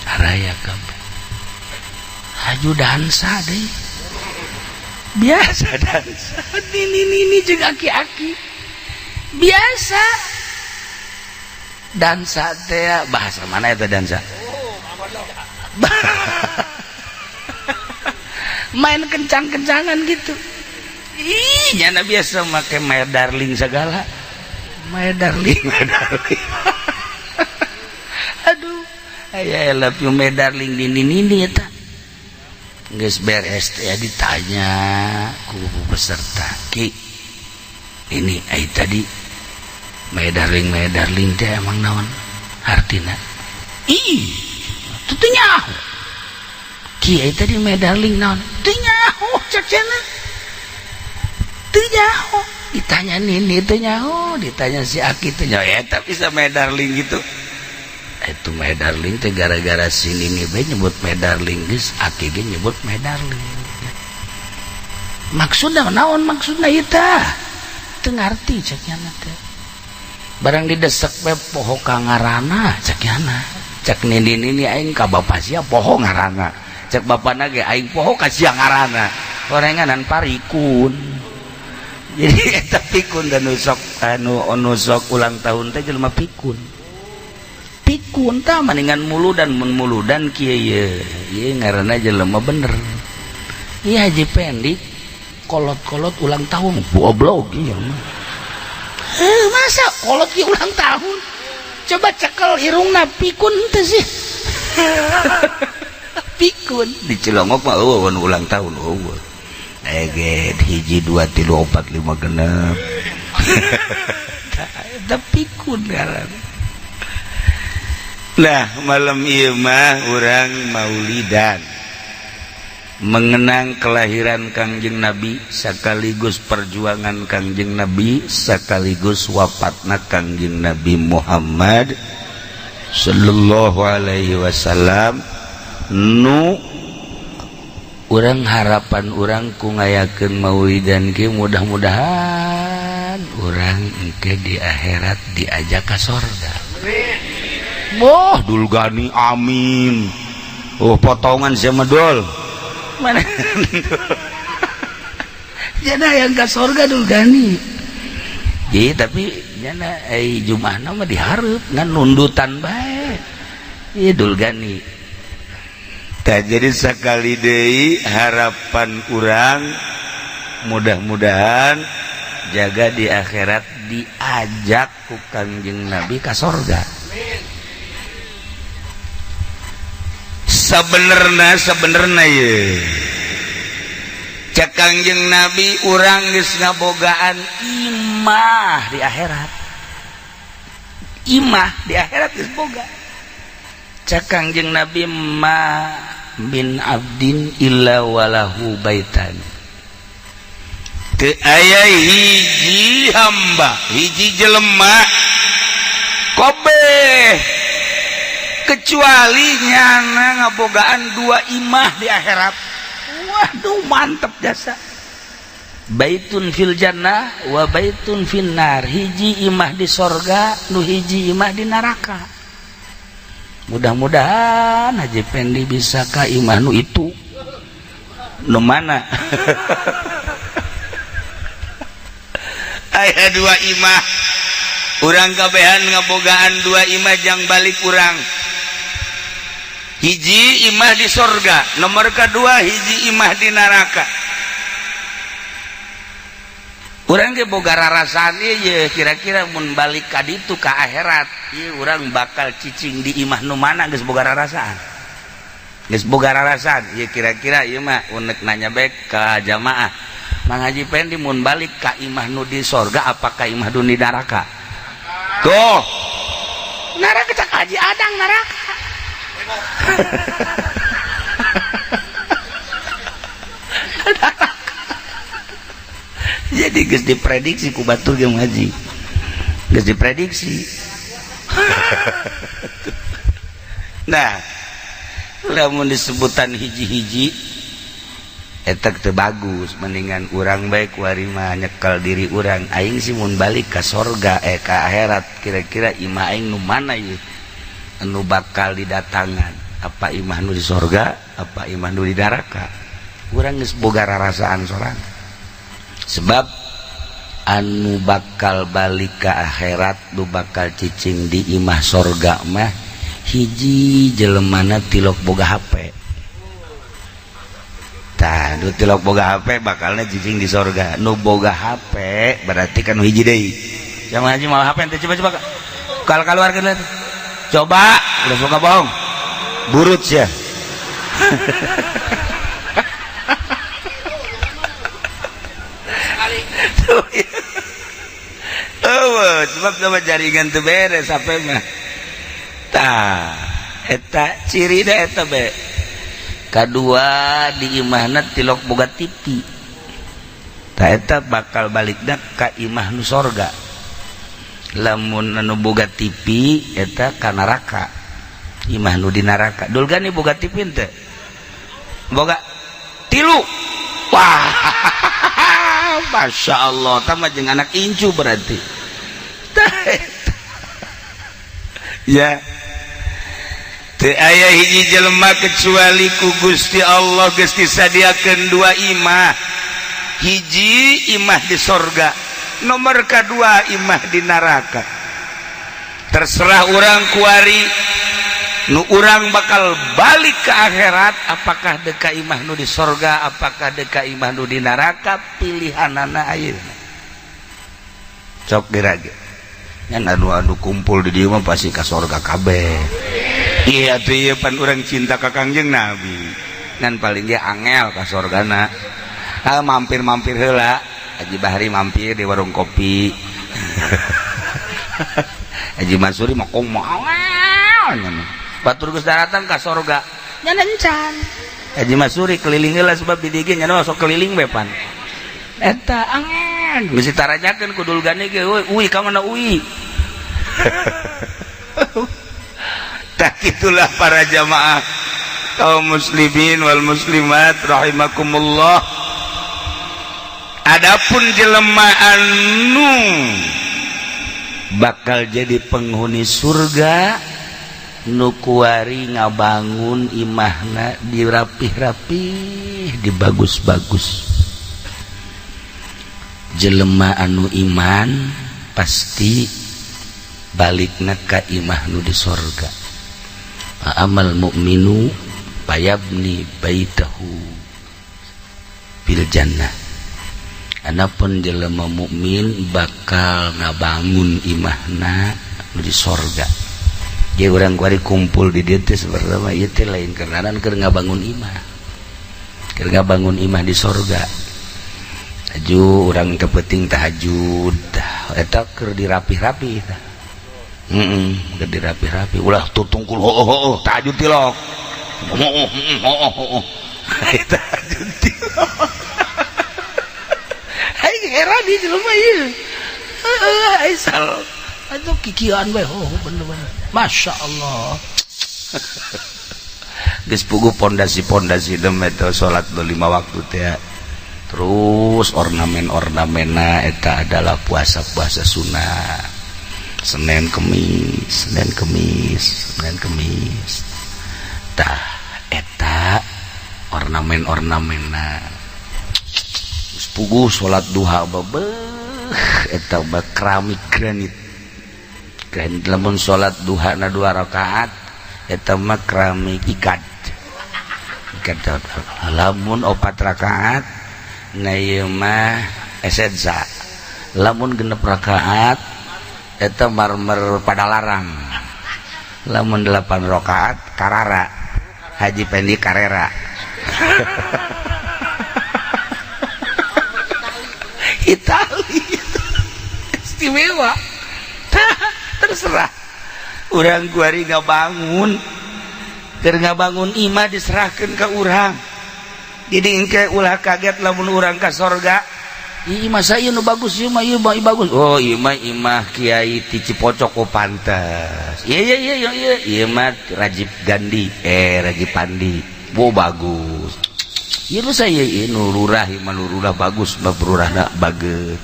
Haraya kabeh. Haju dansa deui. Biasa dansa nini jeung aki-aki biasa dansa teh bahasa mana eta dansa main kencang-kencangan gitu Ih, nyana biasa make my darling segala. My darling, my darling. Aduh, I love you my darling ini eta. Geus beres teh ditanya ku peserta. Ki, ini ai tadi my darling teh emang naon artina? Ih, teu nyaho. Ki ai tadi my darling naon? Teu nyaho cacana. Teu nyaho. Ditanya Nini teu nyaho, ditanya si Aki teu nyaho. Eta bisa my darling gitu. Itu my darling teh gara-gara si Nini bae nyebut my darling geus Aki ge nyebut my darling. Maksudna naon maksudna ieu teh? Teu ngarti cek nya teh. Barang didesek bae poho ka ngaranna cek nya. Cek Nini aing ka bapa sia poho ngaranna. Cek bapana ge aing poho ka sia ngaranna. Orenganan parikun. Jadi eta pikun dan nusok ulang tahun teh jelema pikun. Pikun tah maningan muludan kieu ieu ngaranna jelema bener. Ieu Haji Pendik kolot-kolot ulang tahun goblok ieu mah. Masa kolot ieu ulang tahun? Coba cekel irungna pikun teh sih. Pikun di Cilongok mah eueuh ulang tahun eueuh. Eget 1 2 3 4 5 genep. Eta pikun ngaranna. Nah malam ieu mah urang maulidan mengenang kelahiran Kangjeng Nabi sekaligus perjuangan Kangjeng Nabi sekaligus wafatna Kangjeng Nabi Muhammad sallallahu alaihi wasallam. Nu urang harapan urang ku ngayakeun maulidan ge mudah-mudahan urang engke di akhirat diajak ka surga. Wah, Dulgani amin. Oh, potongan sama Dul. Mana? Jana yang ke surga Dulgani. Iya, tapi jana Jumahna mah dihareup ngan nundutan bae. Iya Dulgani. Tah jadi sakali deui harapan urang mudah-mudahan jaga di akhirat diajak ku Kangjeng Nabi ka surga. Sebenerna ye cek Kangjeng Nabi urang geus ngabogaan imah di akhirat. Imah di akhirat geus boga. Cek Kangjeng Nabi ma bin abdin illa walahu baitan. Teu aya hiji hamba, hiji jelema kabeh kecuali nyana ngabogaan 2 imah di akhirat. Waduh mantep jasa. Baitun fil jannah wa baitun finnar. Hiji imah di sorga, nu hiji imah di neraka. Mudah-mudahan Haji Pendi bisa ka imah nu itu. Nu mana? Aya 2 imah. Urang kabehan ngabogaan 2 imah jang balik urang. Hiji imah di sorga, nomor kedua hiji imah di neraka. Urang ge boga rarasaan ieu kira-kira mun balik ka ditu ka akhirat, ieu urang bakal cicing di imah nu mana geus boga rarasaan. Geus boga rarasaan, ieu kira-kira ieu mah unek nanya bae ka jamaah. Mang Haji Pendi mun balik ka imah nu di sorga apakah imah nu di neraka? Tuh. Neraka cak Haji Adang neraka. Jadi geus diprediksi ku batur ge ngaji. Geus diprediksi. Nah, lamun disebutan hiji-hiji eta teu bagus, mendingan urang bae kuari mah nyekel diri urang. Aing sih mun balik ka sorga ka akhirat kira-kira imah aing nu mana ieu? Anu bakal didatangan, apa imah nu di sorga apa imah nu di neraka. Urang geus boga rarasaan sorang. Sebab anu bakal balik ke akhirat nu bakal cicing di imah sorga mah hiji jelemana tilok boga HP. tah nu tilok boga HP bakalna jijing di sorga. Nu boga HP berarti kan hiji deui. Jangan haji malah HP ente coba keluarkeun lah. Coba udah suka bohong. Burut sia. Sebab sama jaringan tuh beres sampai mah tah eta ciri dah eta be. Kadua di imahna tilok boga TV tah eta bakal balikna ka imah nu sorga. Lamun anu boga TV eta ka neraka, imah nu di neraka. Dul gani boga TV teh boga tilu. Wah Masya Allah tambah jeung anak incu berarti ya teu aya hiji jelema kecuali ku Gusti Allah geus disadiakeun dua imah. Hiji imah di sorga, nomor kedua imah di neraka. Terserah urang kuari nu urang bakal balik ke akhirat, apakah deka imah nu di sorga, apakah deka imah nu di neraka, pilihanana ayeuna cok dirage ngan anu kumpul di dieu mah pasti ka sorga kabeh. Iya tuh ieu pan urang cinta ka Kangjeng Nabi ngan paling dia angel ka sorgana. Mampir-mampir heula Haji Bahri mampir di warung kopi. Haji Mansuri mah komo batur geus daratan ka sorga nya encan. Haji Mansuri keliling heula sebab di dieu nya sok keliling we pan eta angin geus ditarajakeun ku dulgani ge uwi ka mana uwi. Tak itulah para jamaah kaum muslimin wal muslimat rahimakumullah. Adapun jelema anu bakal jadi penghuni surga nu kuari ngabangun imahna dirapih-rapih dibagus-bagus. Jelema anu iman pasti balikna ka imah nu di sorga. Amal mu'minu payabni baitahu bil jannah. Anapun jelema mukmin bakal ngabangun imahna di sorga. Jadi orang kuari kumpul di dieu teh seperti ieu teh lain kenanan keur ngabangun imah. Keur ngabangun imah di sorga. Aju urang kepenting tahajud eta keur dirapih-rapih tah. Keur dirapih-rapih ulah tutungkul tahajud tilok. Eta tahajud tilok. Hai heran di jelema ieu. Aisal atuh kikian we bener-bener. Masya Allah. Geus puguh pondasi-pondasi dem eta salat 5 waktu teh. Terus ornamen-ornamenna eta adalah puasa-puasa sunnah. Senin Kemis. Tah eta ornamen-ornamenna. Puguh sholat duha babeh eta mah keramik granit lamun sholat duha na 2 rakaat eta mah keramik ikat lamun 4 rakaat na ieu mah esedza lamun 6 rakaat eta marmer padalarang lamun 8 rakaat karara haji pendi karera. Itali istimewa. Terserah urang kuari ngabangun keur ngabangun imah diserahkeun ka urang. Jadi engke ulah kaget lamun urang ka sorga imah saya nu bagus ieu mah bagus. Oh ieu mah imah Kiai ti Cipocok ku pantes. Ieu mah Rajib Gandhi Rajib Pandi wo bagus. Ieu saya nu lurah bagus bab lurahna bageut.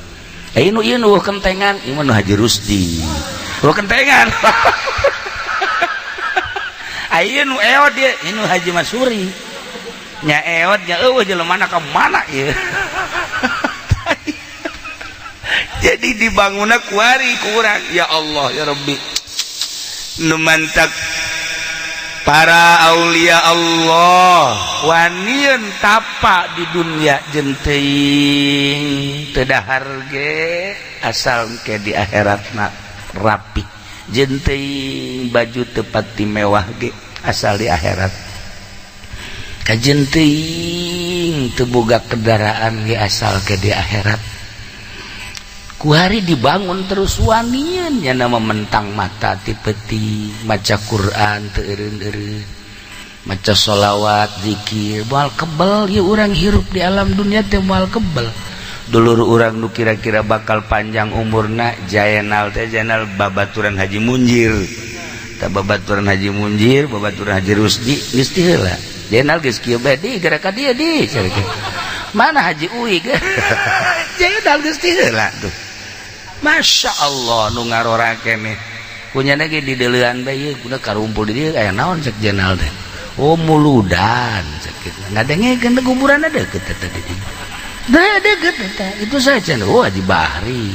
Ieu nu kentengan ieu mah nu Haji Rusdi. Nu kentengan. Ieu nu eod ieu nu Haji Masuri. Nya eod nya eueuh jelemana ka mana ieu. Jadi dibangunna kuari ku urang ya Allah ya Rabbi. Nu mantak para aulia Allah wanian tapak di dunia jenting tedahar ge asal ke di akhirat nak rapi jenting baju tepat di mewah ge asal di akhirat kajenting teboga kendaraan ge asal ke di akhirat kuhari dibangun terus wanian nya nama mentang mata ti peti maca Quran teu eureun-eureun maca sholawat zikir moal kebel ya urang hirup di alam dunia teh moal kebel dulur urang nu kira-kira bakal panjang umurna jaenal teh jaenal babaturan Haji Munjir tah babaturan Haji Munjir babaturan Haji Rusdi geus teu heula jaenal geus kieu bae di gara ka dieu di mana Haji Uig jaenal geus teu heula tuh Masya Allah nu ngarora keneh kunyana ge di deleuan bae ieu kudu karumpul di dieu aya naon cek jenal teh oh muludan cek ngadengekeun teh kuburan ada deukeut tadi da deukeut eta itu saja oh Haji Bahri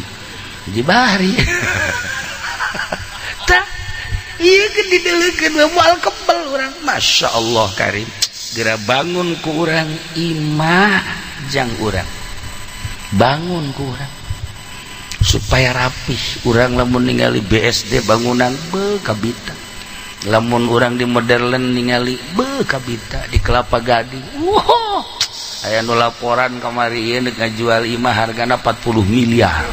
tah ieu ke dideleukeun moal kebel urang Masya Allah karim geura bangun ku urang imah jang urang bangun ku urang supaya rapih urang lamun ningali BSD bangunan kabita lamun urang di modern ningali kabita di Kelapa Gading aya nu laporan kamari ieu ngajual imah hargana 40 miliar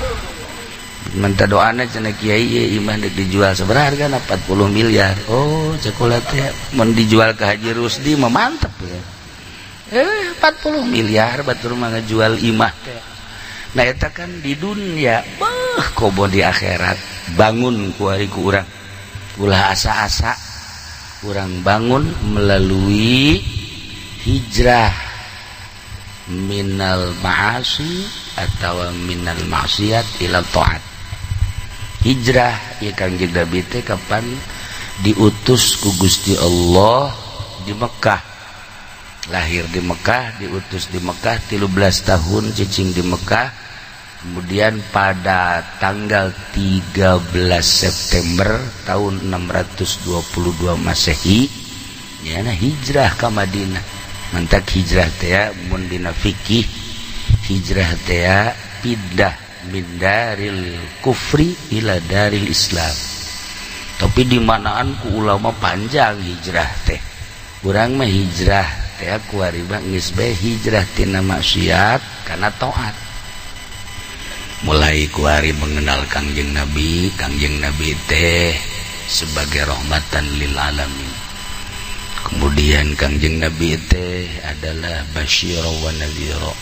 minta doana cenah kiai ieu imah deuk dijual sabaraha hargana 40 miliar oh cekola teh mun dijual ke Haji Rusdi mah mantep ya 40 miliar batur mah ngajual imah teh nah eta kan di dunia kobo di akhirat bangun ku ari ku urang ulah asa-asa urang bangun melalui hijrah minal ma'asi atau minal maksiat ila taat hijrah ya Kangjeng Nabi teh kapan diutus ku Gusti Allah di Mekah lahir di Mekah diutus di Mekah 13 tahun cicing di Mekah kemudian pada tanggal 13 September tahun 622 Masehi ya nah hijrah ke Madinah mantak hijrah teh mun dina fikih hijrah teh pindah min daril kufri ila daril Islam tapi di manaan ku ulama panjang hijrah teh urang mah hijrah teh ku ari mah geus bae hijrah tina maksiat kana taat mulai ku hari mengenal Kangjeng Nabi teh sebagai rahmatan lil alamin kemudian Kangjeng Nabi teh adalah basyira wa nadhira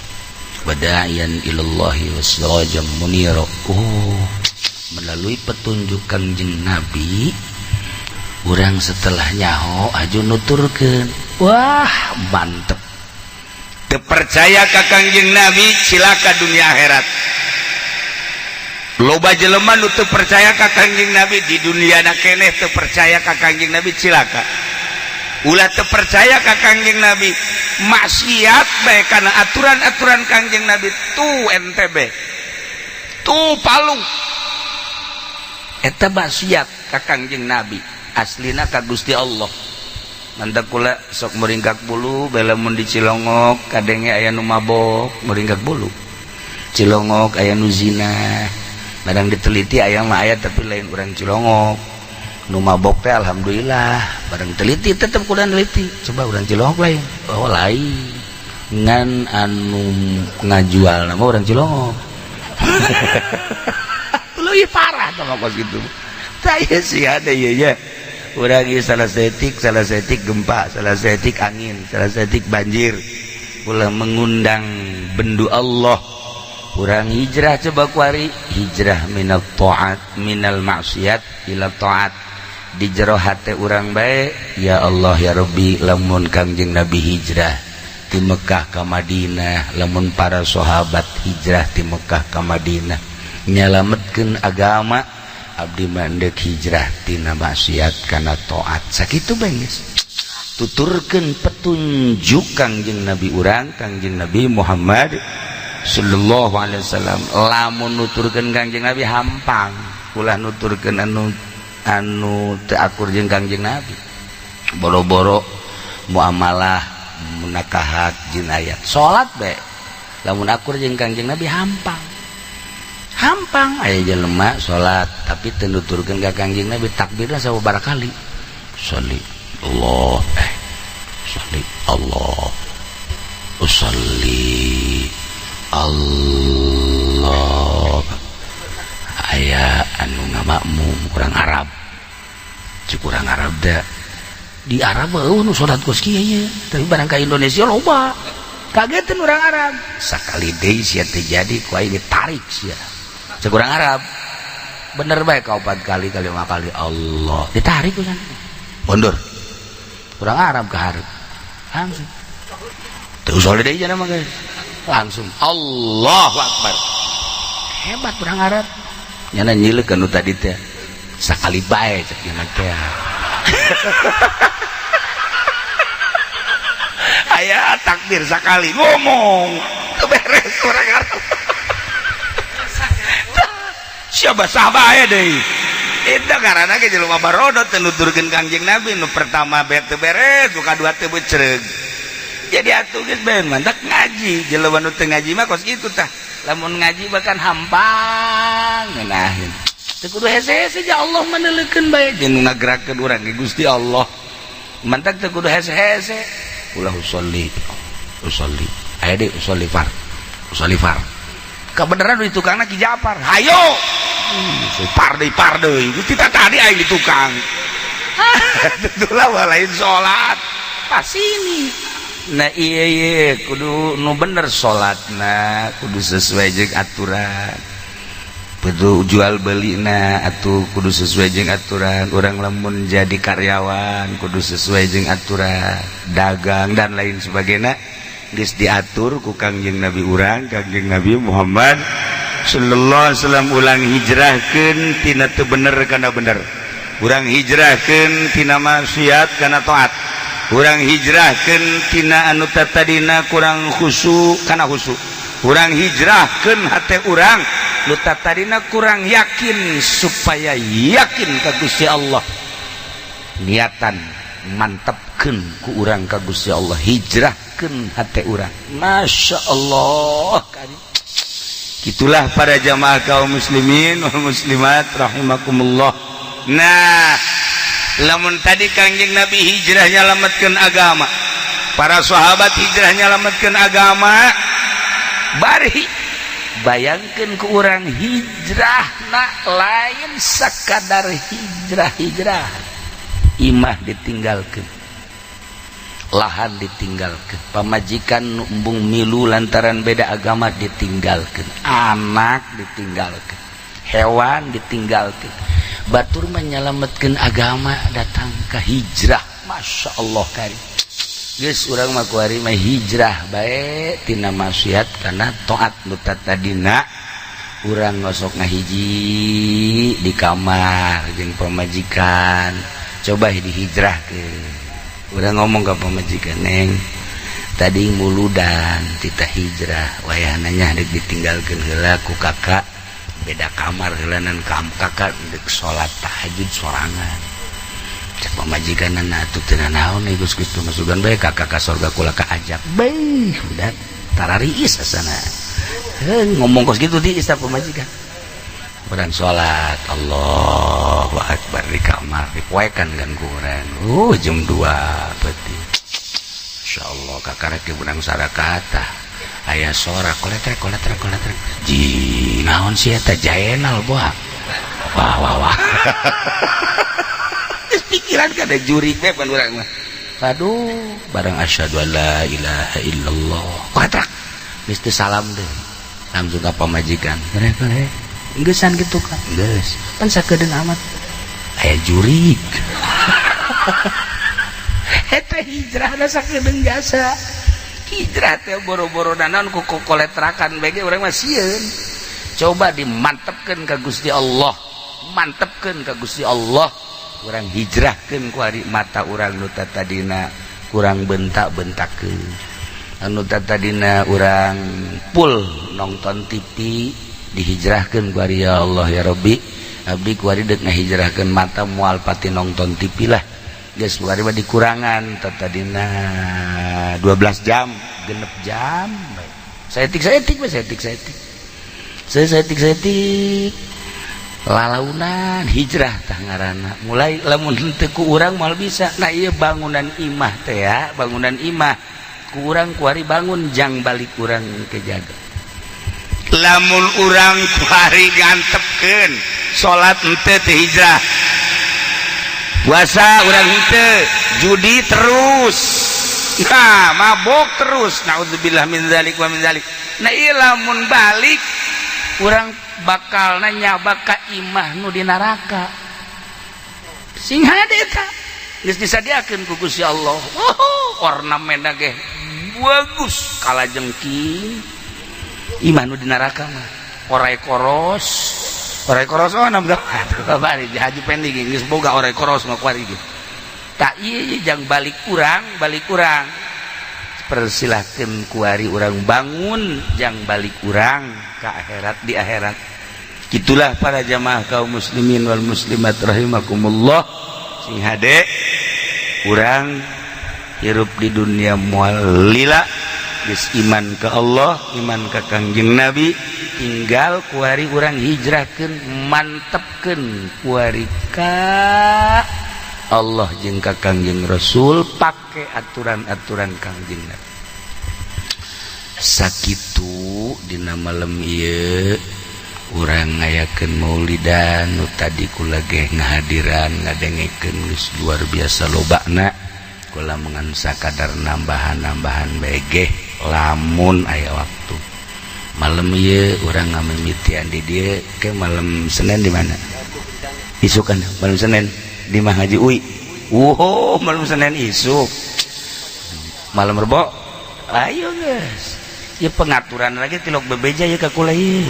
wa da'iyan ilallahi wa sirajan munira melalui petunjuk Kangjeng Nabi urang setelah nyaho aju nuturkeun wah mantep teu percaya ka Kangjeng Nabi cilaka dunia akhirat loba jelema nu teu percaya ka Kangjeng Nabi di dunia na keneh teu percaya ka Kangjeng Nabi cilaka ulah teu percaya ka Kangjeng Nabi maksiat bae kana aturan-aturan Kangjeng Nabi tu NTB tu Palung eta maksiat ka Kangjeng Nabi aslina ka Gusti Allah mantap kula sok meringkak bulu bela mun di Cilongok kadenge aya nu mabok meringkak bulu Cilongok aya nu zina barang diteliti aya mah aya tapi lain urang Cilongok nu mabok teh alhamdulillah barang teliti tetep kudu neliti coba urang Cilongok lain oh lain ngan anu ngajual nama urang Cilongok leuwih parah tong kos kitu saya sih ada ya urang ieu salah setik gempa salah setik angin salah setik banjir ulah mengundang bendu Allah urang hijrah coba kuari hijrah minal ta'at minal maksiat ila ta'at di jero hate urang bae ya Allah ya Rabbi lamun Kangjeng Nabi hijrah ti Mekah ka Madinah lamun para sahabat hijrah ti Mekah ka Madinah nyalametkeun agama abdi mandek hijrah tina maksiat kana ta'at sakitu bae geus tuturkeun petunjuk Kangjeng Nabi urang Kangjeng Nabi Muhammad sallallahu alaihi wasallam lamun nuturkeun Kangjeng Nabi hampang ulah nuturkeun anu teu akur jeung Kangjeng Nabi boro-boro muamalah munakahat jinayat salat bae lamun akur jeung Kangjeng Nabi hampang aya jelema salat tapi teu nuturkeun ka Kangjeng Nabi takbirna sabaraha kali sholli Allah usolli Allah aya anu ngamakmum kurang Arab kurang Arab da di Arab nu salat kos kieu tapi barang ka Indonesia loba kageteun urang Arab sakali deui sia teh jadi ku aing ditarik sia kurang Arab bener bae ka 4 kali 5 kali Allah ditarik ku sana mundur kurang Arab ka hareup langsung teu usole deui cenah mah langsung Allahu Akbar hebat urang Arab nyana nyileuk anu tadi teh sakali bae cek ieu teh aya takbir sakali ngomong teu beres urang Arab siapa sahabat deui eta karana ge jelema barodo teu nuturkeun Kangjeng Nabi nu pertama teu beres nu kadua teu becereg jadi atuh geus bae mantak ngaji jelema nu teu ngaji mah kos kitu tah lamun ngaji bahkan hampang ngeunaheun teu kudu hese-hese ja Allah maneulekeun bae jeung ngagerakkeun urang ge Gusti Allah mantak teu kudu hese-hese ulah usolli aya deui usolli far kebenaran di tukangna Ki Ja'far hayo par deui Gusti tadi aya di tukang itulah lain salat pasini nah iya kudu nu bener salatna kudu sesuai jeung aturan kudu jual belina atuh kudu sesuai jeung aturan urang lamun jadi karyawan kudu sesuai jeung aturan dagang dan lain sebagainya geus diatur ku Kangjeng Nabi urang Kangjeng Nabi Muhammad sallallahu alaihi wasallam ulang hijrahkeun tina teu bener kana bener urang hijrahkeun tina maksiat kana taat urang hijrahkeun tina anu tatadina kurang khusyuk kana khusyuk urang hijrahkeun hate urang nu tatadina kurang yakin supaya yakin ka Gusti Allah niatan mantepkeun ku urang ka Gusti Allah hijrahkeun hate urang masya Allah gitulah para jamaah kaum muslimin wal muslimat rahimakumullah. Nah lamun tadi Kangjeng Nabi hijrah nyalametkeun agama, para sahabat hijrah nyalametkeun agama, bari bayangkeun ku urang hijrahna lain sakadar hijrah imah ditinggalkeun, lahan ditinggalkeun, pamajikan embung milu lantaran beda agama ditinggalkeun, anak ditinggalkeun, hewan ditinggalkeun, batur menyelametkeun agama datang ke hijrah. Masya Allah karim geus urang mah kuari mah hijrah bae tina maksiat kana taat nu tadina urang ngosok ngahiji di kamar jeung pamajikan coba dihijrahkeun. Urang ngomong ke pamajikan, Neng tadi muludan tita hijrah wayahna nya dek ditinggalkeun heula ku kakak beda kamar heulanan kakak dek salat tahajud sorangan. Cek pamajikanna atuh teu naon Gus kitu masugan bae kakak ka surga kula ka ajab bae udah tarariis asana ngomong kos kitu di istana pamajikan. Urang salat Allahu Akbar di kamar dipoekan kan ku urang jam 2 peti insyaallah kakarek urang sarakata aya sora koletrek ji naon sia eta jaenal boa wah pikiran kada juri teh pan urang mah aduh barang asyhadu alla ilaha illallah koletrek geus teu salam teh langsung ka pamajikan karek geussan kitu kan geus pan sakedeun amat aya jurig eta hijrahna sakedeun jasa hijrah teh boro-boro naon ku koletrakan bege urang mah sieun coba dimantepkeun ka Gusti Allah mantepkeun ka Gusti Allah urang hijrahkeun ku ari mata urang nu tadina kurang bentak-bentakeun anu tadina urang full nonton TV dihijrahkeun ku ari ya Allah ya Rabbi abdi ku ari deuk ngahijrahkeun mata moal pati nonton TV lah geus kuari mah dikurangan tadina 12 jam genep jam saetik lalaunan hijrah tah ngaranna mulai lamun teu ku urang moal bisa nah ieu bangunan imah teh ya bangunan imah ku urang kuari bangun jang balik urang ke jaga lamun urang kuari ngantepkeun salat henteu teh hijrah puasa urang henteu judi terus nah mabok terus naudzubillah min dzalik wa min dzalik nah ieu lamun balik urang bakal nyaba ka imah nu di neraka sing hade eta geus disadiakeun ku Gusti Allah ornamenna ge bagus kalajengking imah nu di neraka mah orai koros oh nambah bari haji pending geus boga orai koros mah kuari ge tak ieu jang balik urang persilahkeun kuari urang bangun jang balik urang ka akhirat di akhirat gitulah para jamaah kaum muslimin wal muslimat rahimakumullah sing hade urang hirup di dunia moal lila geus iman ke Allah iman ka Kangjeng Nabi tinggal kuari urang hijrahkeun mantepkeun kuari ka Allah jeung ka Kangjeng Rasul pake aturan-aturan Kangjeng Nabi sakitu dina malam ieu urang ngayakeun maulidan nu tadi kula ge ngahadiran ngadengekeun geus luar biasa lobana kula mengan sakadar nambahan-nambahan bae ge lamun aya waktu malam ieu urang ngamimitian di dieu ke malam Senin di mana isukan malam Senin di Mah Haji Uwi malam Senin isuk malam Rebo ayo guys ya pengaturan lagi tilok bebeja ya kakula ieu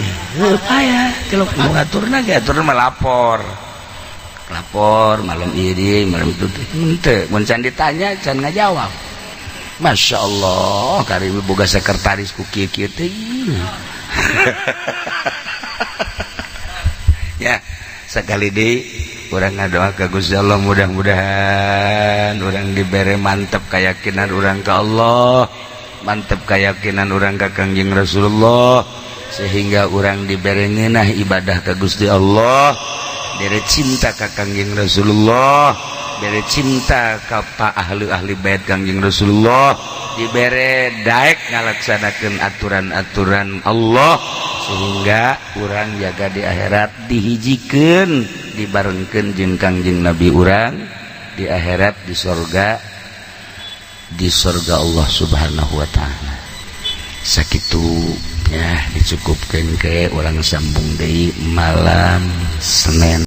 aya tilok ngaturna ge aturan mah lapor malam ieu di malam itu henteu mun can ditanya can ngajawab Masya Allah karimi boga sekretaris ku kieu-kieu teh ya sakali deui urang ngadoa ka Gusti Allah mudah-mudahan urang dibere mantep keyakinan urang ka Allah mantep keyakinan urang ka Kangjeng Rasulullah sehingga urang dibere ngeunah ibadah ka Gusti Allah bere cinta ka Kangjeng Rasulullah bere cinta ka ahli bait Kangjeng Rasulullah dibere daek ngalaksanakeun aturan-aturan Allah sehingga urang jaga di akhirat dihijikeun dibarengkeun jeung Kangjeng Nabi urang di akhirat di surga Allah Subhanahu wa ta'ala sakitu ya dicukupkeun ke urang sambung deui malam Senin